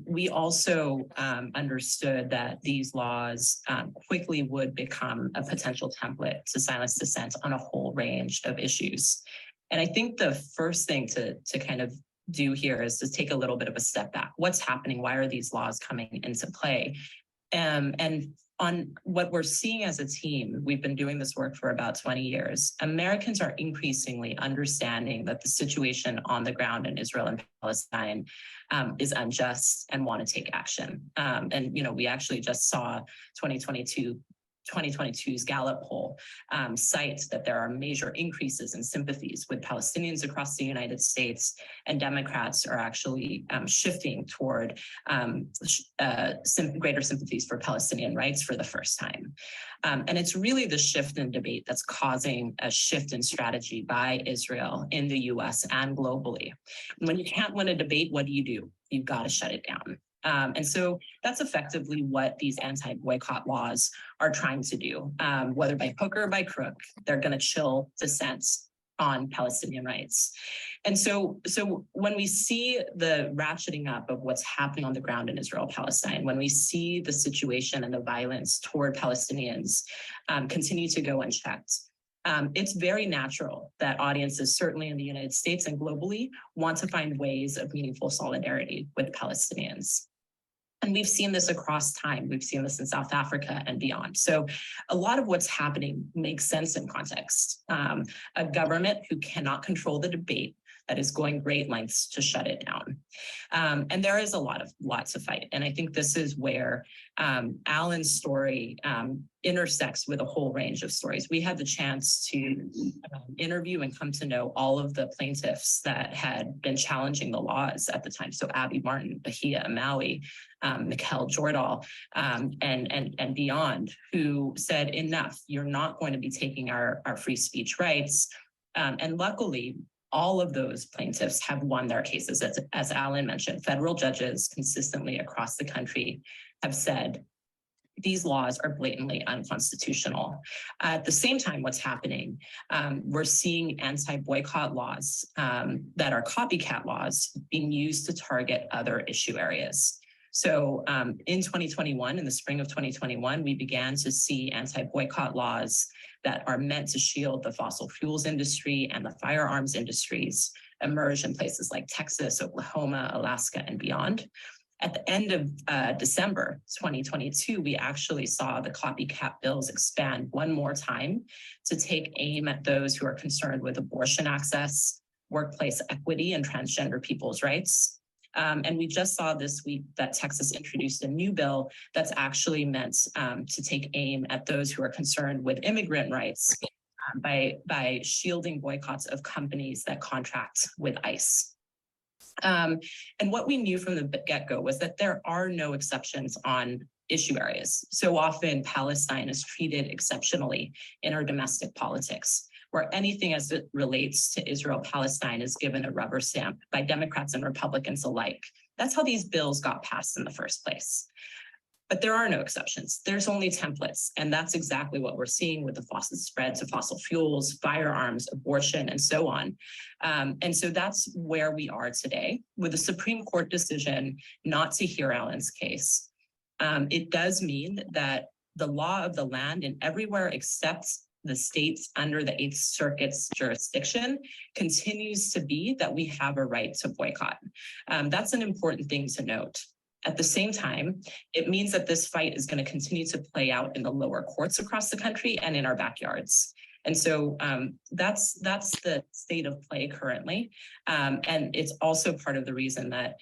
We also understood that these laws quickly would become a potential template to silence dissent on a whole range of issues. And I think the first thing to kind of do here is to take a little bit of a step back. What's happening? Why are these laws coming into play? And on what we're seeing as a team, we've been doing this work for about 20 years. Americans are increasingly understanding that the situation on the ground in Israel and Palestine is unjust and want to take action. We actually just saw 2022's Gallup poll cites that there are major increases in sympathies with Palestinians across the United States, and Democrats are actually shifting toward greater sympathies for Palestinian rights for the first time. And it's really the shift in debate that's causing a shift in strategy by Israel in the US and globally. And when you can't win a debate, what do? You've got to shut it down. And so that's effectively what these anti-boycott laws are trying to do. Whether by hook or by crook, they're going to chill dissent on Palestinian rights. And so when we see the ratcheting up of what's happening on the ground in Israel, Palestine, when we see the situation and the violence toward Palestinians continue to go unchecked, it's very natural that audiences, certainly in the United States and globally, want to find ways of meaningful solidarity with Palestinians. And we've seen this across time. We've seen this in South Africa and beyond. So a lot of what's happening makes sense in context. A government who cannot control the debate that is going great lengths to shut it down. And there is a lot to fight. And I think this is where Alan's story intersects with a whole range of stories. We had the chance to interview and come to know all of the plaintiffs that had been challenging the laws at the time. So Abby Martin, Bahia Amawi, Mikhail Jordahl, and beyond, who said, enough, you're not going to be taking our free speech rights. And luckily, all of those plaintiffs have won their cases. As Alan mentioned, federal judges consistently across the country have said these laws are blatantly unconstitutional. At the same time, what's happening, we're seeing anti-boycott laws that are copycat laws being used to target other issue areas. So in 2021, in the spring of 2021, we began to see anti-boycott laws that are meant to shield the fossil fuels industry and the firearms industries emerge in places like Texas, Oklahoma, Alaska, and beyond. At the end of December 2022, we actually saw the copycat bills expand one more time to take aim at those who are concerned with abortion access, workplace equity, and transgender people's rights. And we just saw this week that Texas introduced a new bill that's actually meant to take aim at those who are concerned with immigrant rights by shielding boycotts of companies that contract with ICE. And what we knew from the get-go was that there are no exceptions on issue areas. So often Palestine is treated exceptionally in our domestic politics, where anything as it relates to Israel-Palestine is given a rubber stamp by Democrats and Republicans alike. That's how these bills got passed in the first place. But there are no exceptions. There's only templates. And that's exactly what we're seeing with the faucet spread to fossil fuels, firearms, abortion, and so on. And so that's where we are today with the Supreme Court decision not to hear Alan's case. It does mean that the law of the land in everywhere except the states under the Eighth Circuit's jurisdiction continues to be that we have a right to boycott. That's an important thing to note. At the same time, it means that this fight is going to continue to play out in the lower courts across the country and in our backyards. And so that's the state of play currently. And it's also part of the reason that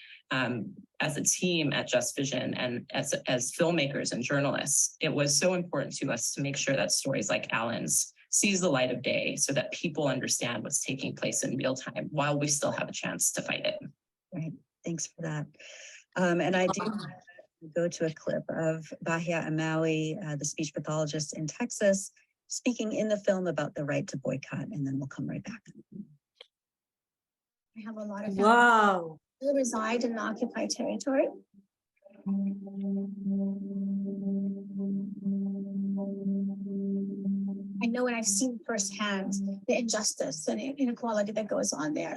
as a team at Just Vision and as filmmakers and journalists, it was so important to us to make sure that stories like Alan's sees the light of day so that people understand what's taking place in real time while we still have a chance to fight it. Right, thanks for that. And I do go to a clip of Bahia Amawi, the speech pathologist in Texas, speaking in the film about the right to boycott, and then we'll come right back. I have a lot of Wow. who reside in occupied territory. I know and I've seen firsthand the injustice and inequality that goes on there.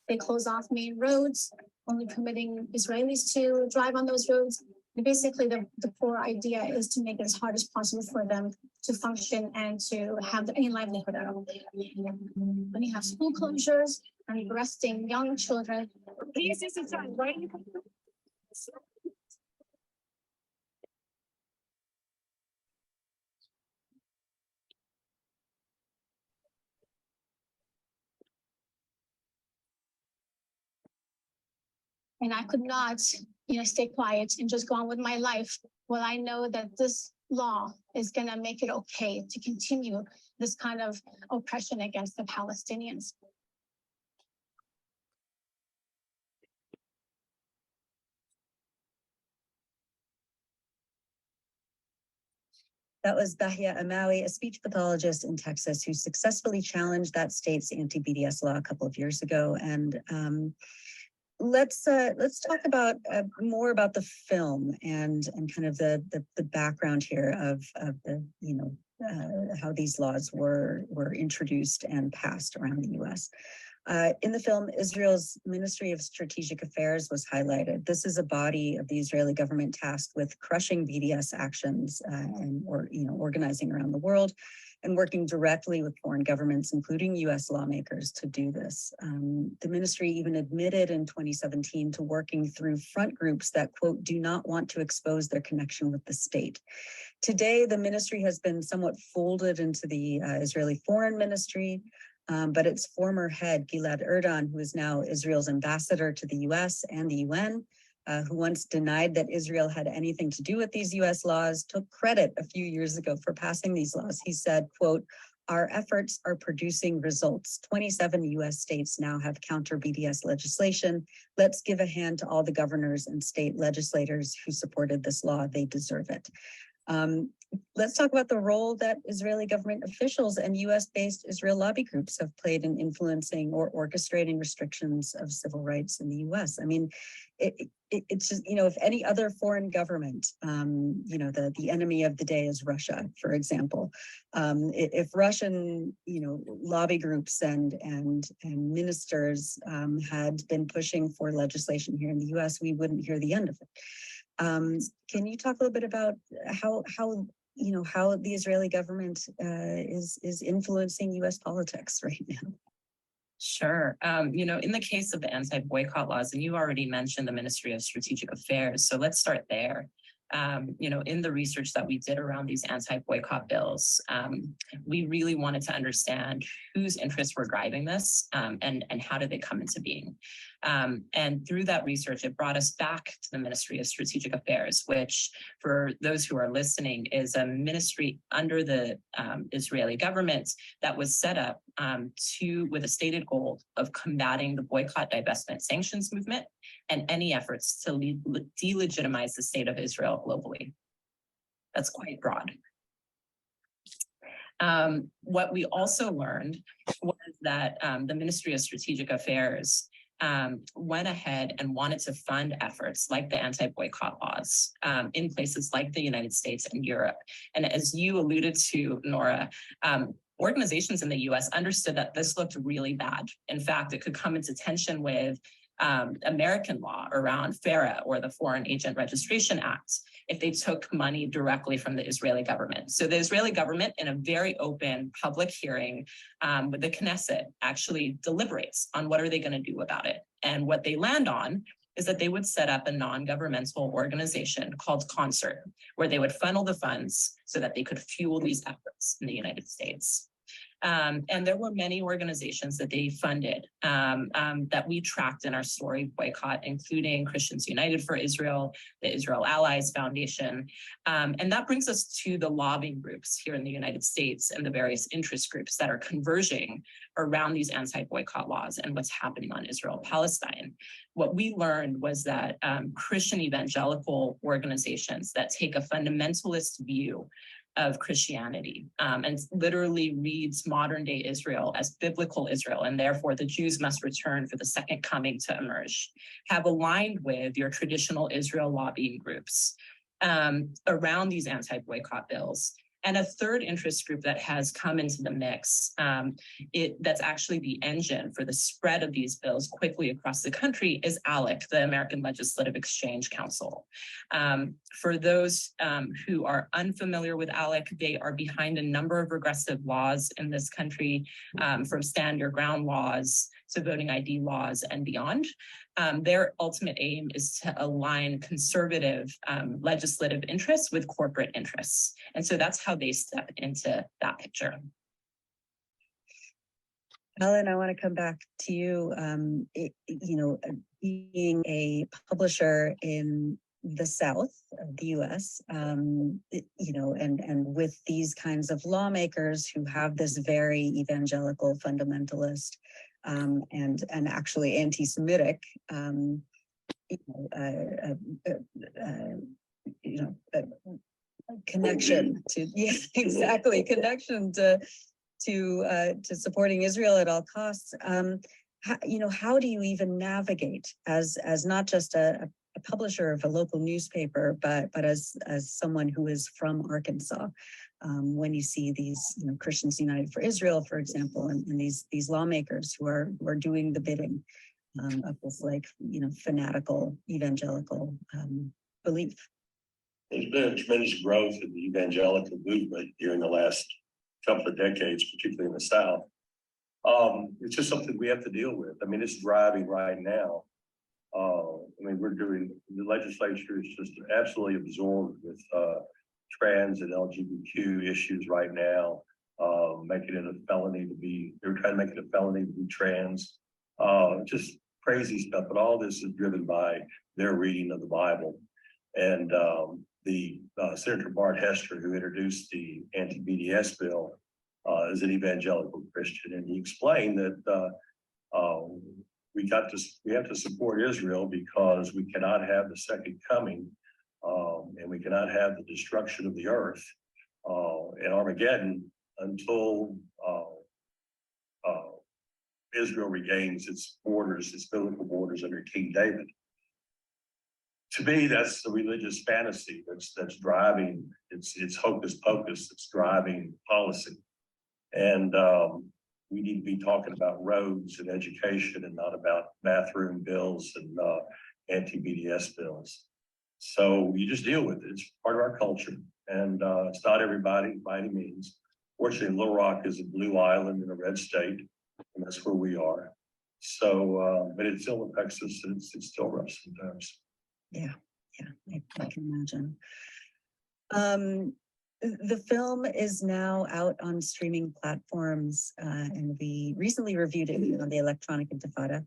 They close off main roads, only permitting Israelis to drive on those roads. And basically, the core idea is to make it as hard as possible for them to function and to have any livelihood at all. When you have school closures and arresting young children, please, this is right. And I could not, stay quiet and just go on with my life. Well, I know that this law is going to make it okay to continue this kind of oppression against the Palestinians. That was Bahia Amawi, a speech pathologist in Texas who successfully challenged that state's anti-BDS law a couple of years ago. And let's talk about more about the film and kind of the background here of the how these laws were introduced and passed around the U.S. In the film, Israel's Ministry of Strategic Affairs was highlighted. This is a body of the Israeli government tasked with crushing BDS actions and organizing around the world and working directly with foreign governments, including U.S. lawmakers, to do this. The ministry even admitted in 2017 to working through front groups that, quote, do not want to expose their connection with the state. Today, the ministry has been somewhat folded into the Israeli Foreign Ministry, but its former head, Gilad Erdan, who is now Israel's ambassador to the U.S. and the UN, who once denied that Israel had anything to do with these U.S. laws, took credit a few years ago for passing these laws. He said, quote, our efforts are producing results. 27 U.S. states now have counter-BDS legislation. Let's give a hand to all the governors and state legislators who supported this law. They deserve it. Let's talk about the role that Israeli government officials and U.S.-based Israel lobby groups have played in influencing or orchestrating restrictions of civil rights in the U.S. I mean, it's just, if any other foreign government, the enemy of the day is Russia, for example. If Russian, lobby groups and ministers had been pushing for legislation here in the U.S., we wouldn't hear the end of it. Can you talk a little bit about how the Israeli government is influencing U.S. politics right now? Sure. In the case of the anti-boycott laws, and you already mentioned the Ministry of Strategic Affairs, so let's start there. In the research that we did around these anti-boycott bills, we really wanted to understand whose interests were driving this and how did they come into being. And through that research, it brought us back to the Ministry of Strategic Affairs, which, for those who are listening, is a ministry under the Israeli government that was set up with a stated goal of combating the boycott, divestment, sanctions movement and any efforts to delegitimize the state of Israel globally. That's quite broad. What we also learned was that the Ministry of Strategic Affairs went ahead and wanted to fund efforts like the anti-boycott laws in places like the United States and Europe. And as you alluded to, Nora, organizations in the US understood that this looked really bad. In fact, it could come into tension with American law around FARA, or the Foreign Agent Registration Act, if they took money directly from the Israeli government. So the Israeli government, in a very open public hearing with the Knesset, actually deliberates on what are they going to do about it. And what they land on is that they would set up a non-governmental organization called Concert, where they would funnel the funds so that they could fuel these efforts in the United States. And there were many organizations that they funded that we tracked in our story Boycott, including Christians United for Israel, the Israel Allies Foundation. And that brings us to the lobbying groups here in the United States and the various interest groups that are converging around these anti-boycott laws and what's happening on Israel-Palestine. What we learned was that Christian evangelical organizations that take a fundamentalist view of Christianity and literally reads modern day Israel as biblical Israel, and therefore the Jews must return for the second coming to emerge, have aligned with your traditional Israel lobbying groups around these anti-boycott bills. And a third interest group that has come into the mix, that's actually the engine for the spread of these bills quickly across the country, is ALEC, the American Legislative Exchange Council. For those who are unfamiliar with ALEC, they are behind a number of regressive laws in this country, from stand your ground laws to voting ID laws and beyond. Their ultimate aim is to align conservative legislative interests with corporate interests. And so that's how they step into that picture. Alan, I want to come back to you. Being a publisher in the South of the US, and with these kinds of lawmakers who have this very evangelical fundamentalist and actually anti-Semitic, connection to connection to supporting Israel at all costs. How do you even navigate as not just a publisher of a local newspaper, but as someone who is from Arkansas? When you see these, Christians United for Israel, for example, and these lawmakers who are doing the bidding of this fanatical evangelical belief. There's been a tremendous growth in the evangelical movement during the last couple of decades, particularly in the South. It's just something we have to deal with. I mean, it's driving right now. The legislature is just absolutely absorbed with trans and LGBTQ issues right now, making it a felony to be, they're trying to make it a felony to be trans, just crazy stuff. But all this is driven by their reading of the Bible. And Senator Bart Hester, who introduced the anti-BDS bill, is an evangelical Christian. And he explained that we have to support Israel because we cannot have the second coming, and we cannot have the destruction of the earth and Armageddon until Israel regains its borders, its biblical borders under King David. To me, that's the religious fantasy that's driving. It's hocus pocus that's driving policy, and we need to be talking about roads and education and not about bathroom bills and anti-BDS bills. So you just deal with it. It's part of our culture, and it's not everybody by any means. Fortunately, Little Rock is a blue island in a red state, and that's where we are. So, but it still affects us, and it's still rough sometimes. Yeah, I can imagine. The film is now out on streaming platforms, and we recently reviewed it on the Electronic Intifada.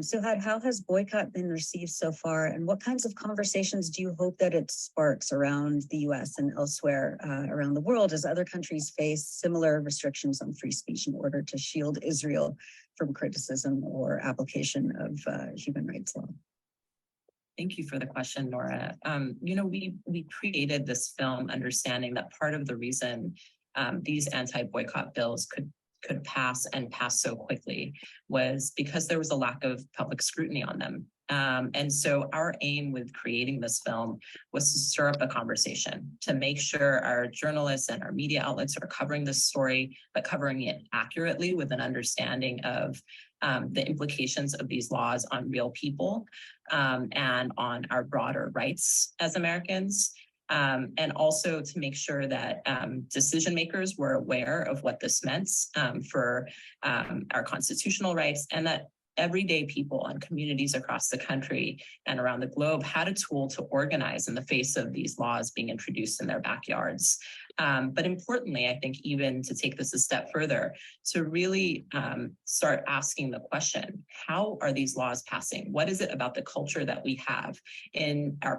So how has Boycott been received so far, and what kinds of conversations do you hope that it sparks around the US and elsewhere around the world as other countries face similar restrictions on free speech in order to shield Israel from criticism or application of human rights law? Thank you for the question, Nora. We created this film understanding that part of the reason these anti-boycott bills could pass and pass so quickly was because there was a lack of public scrutiny on them. And so our aim with creating this film was to stir up a conversation, to make sure our journalists and our media outlets are covering this story, but covering it accurately with an understanding of the implications of these laws on real people and on our broader rights as Americans. And also to make sure that decision makers were aware of what this meant for our constitutional rights, and that everyday people and communities across the country and around the globe had a tool to organize in the face of these laws being introduced in their backyards. But importantly, I think even to take this a step further, to really start asking the question, how are these laws passing? What is it about the culture that we have in our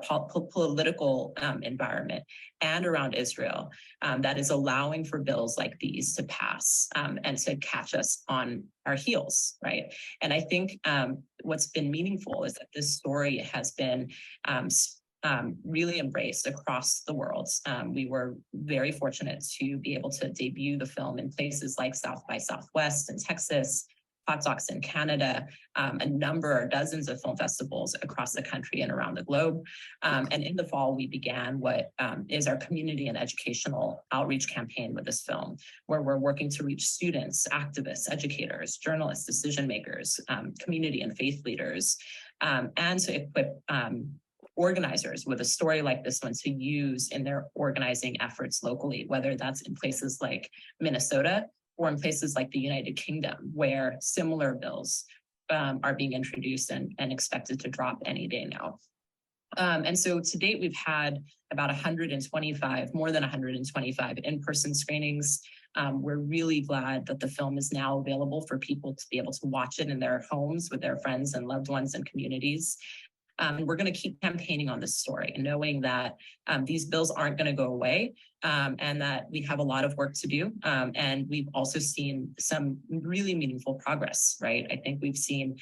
political environment and around Israel that is allowing for bills like these to pass and to catch us on our heels, right? And I think what's been meaningful is that this story has been really embraced across the world. We were very fortunate to be able to debut the film in places like South by Southwest in Texas, Hot Docs in Canada, dozens of film festivals across the country and around the globe. And in the fall, we began what is our community and educational outreach campaign with this film, where we're working to reach students, activists, educators, journalists, decision makers, community and faith leaders, and to equip organizers with a story like this one to use in their organizing efforts locally, whether that's in places like Minnesota or in places like the United Kingdom, where similar bills are being introduced and expected to drop any day now. And so to date, we've had about 125, more than 125 in-person screenings. We're really glad that the film is now available for people to be able to watch it in their homes with their friends and loved ones and communities. We're going to keep campaigning on this story, knowing that these bills aren't going to go away and that we have a lot of work to do. And we've also seen some really meaningful progress, right? I think we've seen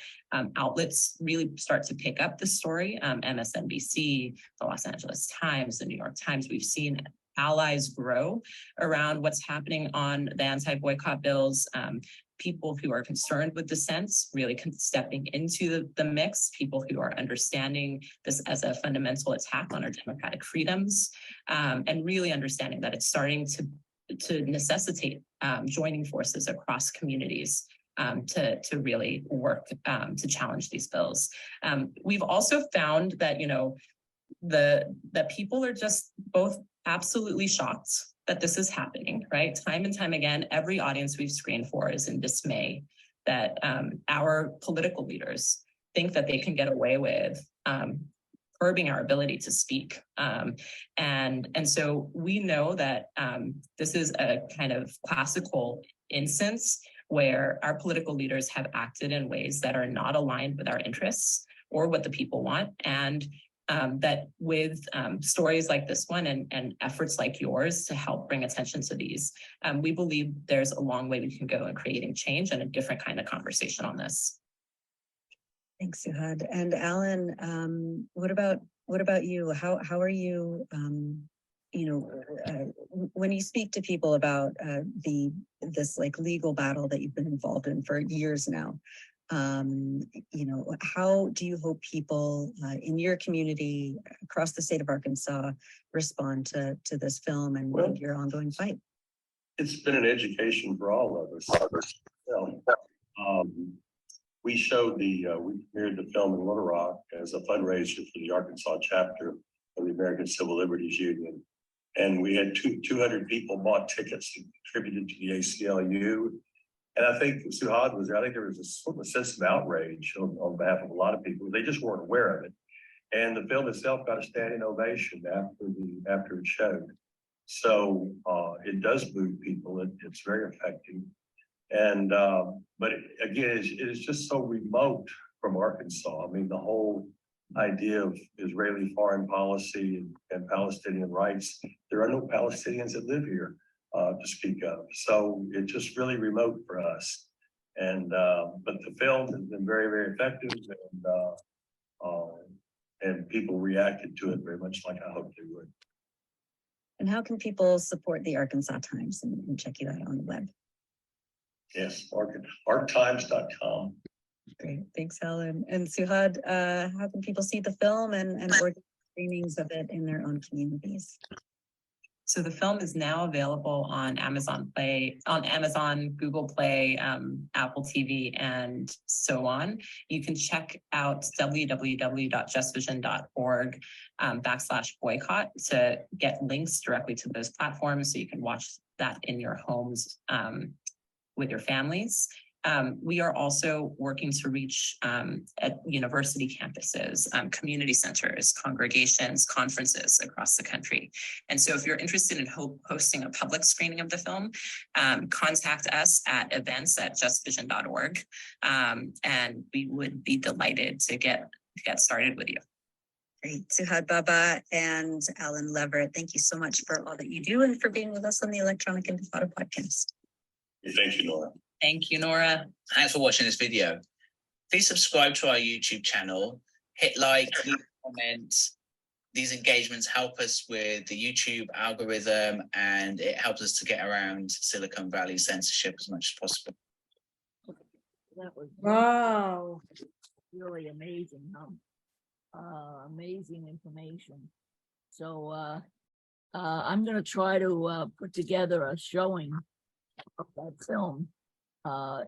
outlets really start to pick up the story. MSNBC, the Los Angeles Times, the New York Times, we've seen allies grow around what's happening on the anti-boycott bills. People who are concerned with dissent really stepping into the mix, people who are understanding this as a fundamental attack on our democratic freedoms, and really understanding that it's starting to necessitate joining forces across communities to really work to challenge these bills. We've also found that, that people are just both absolutely shocked that this is happening, right? Time and time again, every audience we've screened for is in dismay that our political leaders think that they can get away with curbing our ability to speak. And so we know that this is a kind of classical instance where our political leaders have acted in ways that are not aligned with our interests or what the people want. And that with stories like this one and efforts like yours to help bring attention to these, we believe there's a long way we can go in creating change and a different kind of conversation on this. Thanks, Suhad. And Alan, what about you? How are you? When you speak to people about this like legal battle that you've been involved in for years now, how do you hope people in your community across the state of Arkansas respond to this film and your ongoing fight? It's been an education for all of us. We showed we premiered the film in Little Rock as a fundraiser for the Arkansas chapter of the American Civil Liberties Union. And we had 200 people bought tickets and contributed to the ACLU. And I think Suhad was there. I think there was a sort of a sense of outrage on behalf of a lot of people. They just weren't aware of it. And the film itself got a standing ovation after it showed. So it does move people. It's very effective. And but again, it is just so remote from Arkansas. I mean, the whole idea of Israeli foreign policy and Palestinian rights. There are no Palestinians that live here to speak of. So it's just really remote for us. And but the film has been very, very effective, and people reacted to it very much like I hoped they would. And how can people support the Arkansas Times and check you out on the web? Yes, arctimes.com. Great, thanks, Helen. And Suhad, how can people see the film and organize screenings of it in their own communities? So the film is now available on Amazon, Google Play, Apple TV, and so on. You can check out www.justvision.org /boycott to get links directly to those platforms so you can watch that in your homes with your families. We are also working to reach at university campuses, community centers, congregations, conferences across the country. And so if you're interested in hosting a public screening of the film, contact us at events@justvision.org. And we would be delighted to get started with you. Great. Suhad Baba and Alan Leverett, thank you so much for all that you do and for being with us on the Electronic Intifada podcast. Thank you, Nora. Thank you, Nora. Thanks for watching this video. Please subscribe to our YouTube channel, hit like, leave a comment. These engagements help us with the YouTube algorithm and it helps us to get around Silicon Valley censorship as much as possible. That was Wow. really amazing, amazing information. So I'm going to try to put together a showing of that film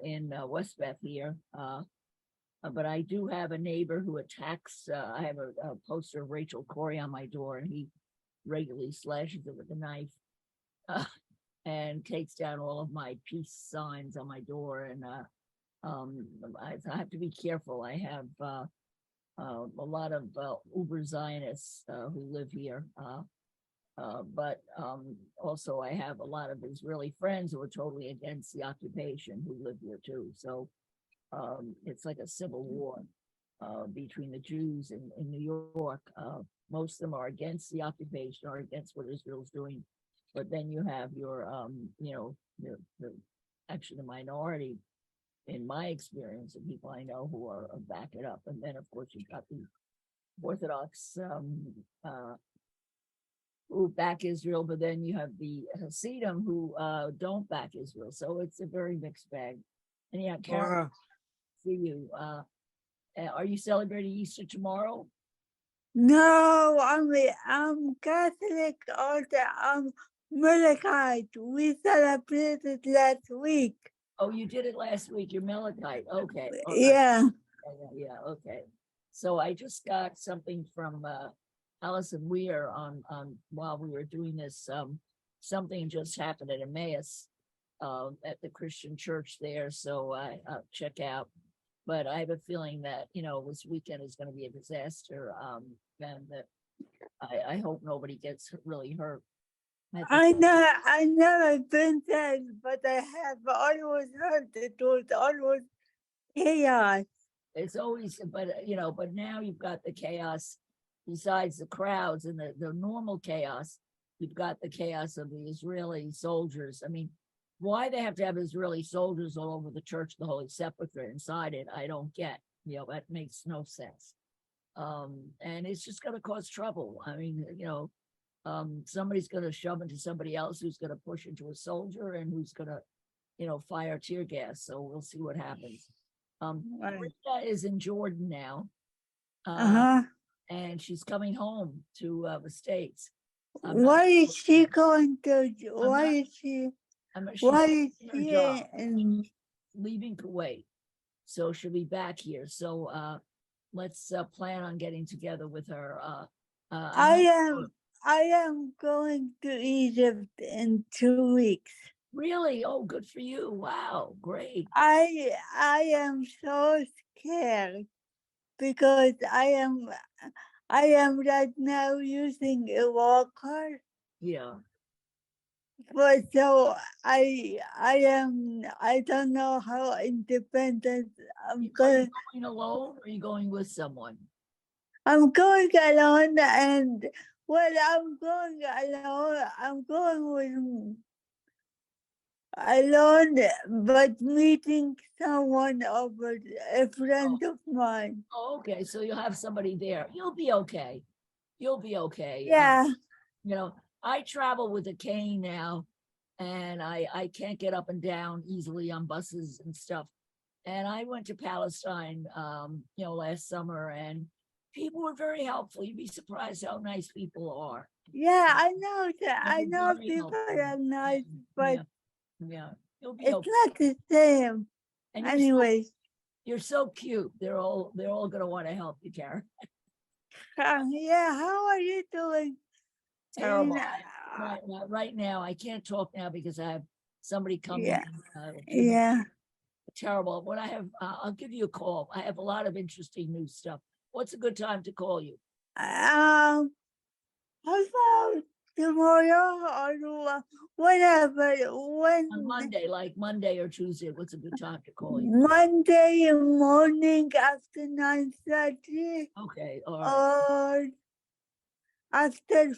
in Westbeth here. But I do have a neighbor who attacks. I have a poster of Rachel Corrie on my door, and he regularly slashes it with a knife and takes down all of my peace signs on my door. And I have to be careful. I have a lot of uber Zionists who live here, but also I have a lot of Israeli friends who are totally against the occupation who live here too. So it's like a civil war between the Jews in New York. Most of them are against the occupation or against what Israel's doing, but then you have your, actually the minority, in my experience, of people I know who are back it up. And then, of course, you've got the Orthodox who back Israel, but then you have the Hasidim who don't back Israel. So it's a very mixed bag. And yeah, Karen, see you. Are you celebrating Easter tomorrow? No, I'm Catholic, or I'm Melechite. We celebrated last week. Oh, you did it last week. You're Melechite. Okay. Yeah. Yeah. Okay. So I just got something from Allison Weir on while we were doing this. Something just happened at Emmaus at the Christian church there. So I'll check out. But I have a feeling that, this weekend is going to be a disaster. And that I hope nobody gets really hurt. I never been there, but I have always heard it was always chaos. It's always, but now you've got the chaos besides the crowds and the normal chaos. You've got the chaos of the Israeli soldiers. I mean, why they have to have Israeli soldiers all over the Church of the Holy Sepulchre inside it, I don't get. That makes no sense. And it's just going to cause trouble. I mean, somebody's going to shove into somebody else who's going to push into a soldier and who's going to, fire tear gas. So we'll see what happens. Rita is in Jordan now. And she's coming home to the States. Why is she going to? Why is she? Why is she leaving Kuwait? So she'll be back here. So let's plan on getting together with her. I am going to Egypt in 2 weeks. Really? Oh, good for you. Wow, great. I am so scared because I am right now using a walker. Yeah. But so I don't know how independent I'm going. Are you going alone or are you going with someone? I'm going alone, and when I'm going alone, I'm going alone, but meeting someone over, a friend of mine. Oh, okay, so you'll have somebody there. You'll be okay. You'll be okay. Yeah. I travel with a cane now, and I can't get up and down easily on buses and stuff. And I went to Palestine, last summer, and people were very helpful. You'd be surprised how nice people are. Yeah, I know that. I know people are nice, but yeah, you'll be it's okay. not the same. And anyway, you're so cute. They're all gonna want to help you, Karen. Yeah, how are you doing? Terrible. Right now, I can't talk now because I have somebody coming. Yeah. terrible. When I have, I'll give you a call. I have a lot of interesting new stuff. What's a good time to call you? How about tomorrow or whatever? On When Monday, like Monday or Tuesday, what's a good time to call you? Monday morning after 9:30 Okay, all right. or after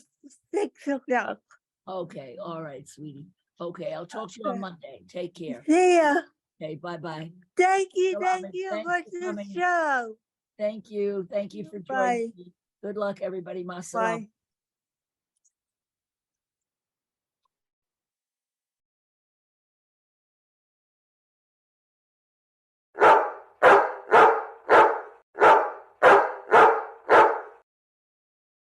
6 o'clock. Okay, all right, sweetie. Okay, I'll talk to you on Monday. Take care. See ya. Okay, bye-bye. Thank you Salamat. for Thanks for the coming. show. Thank you for Bye. joining me. Good luck, everybody. Bye. Masalam.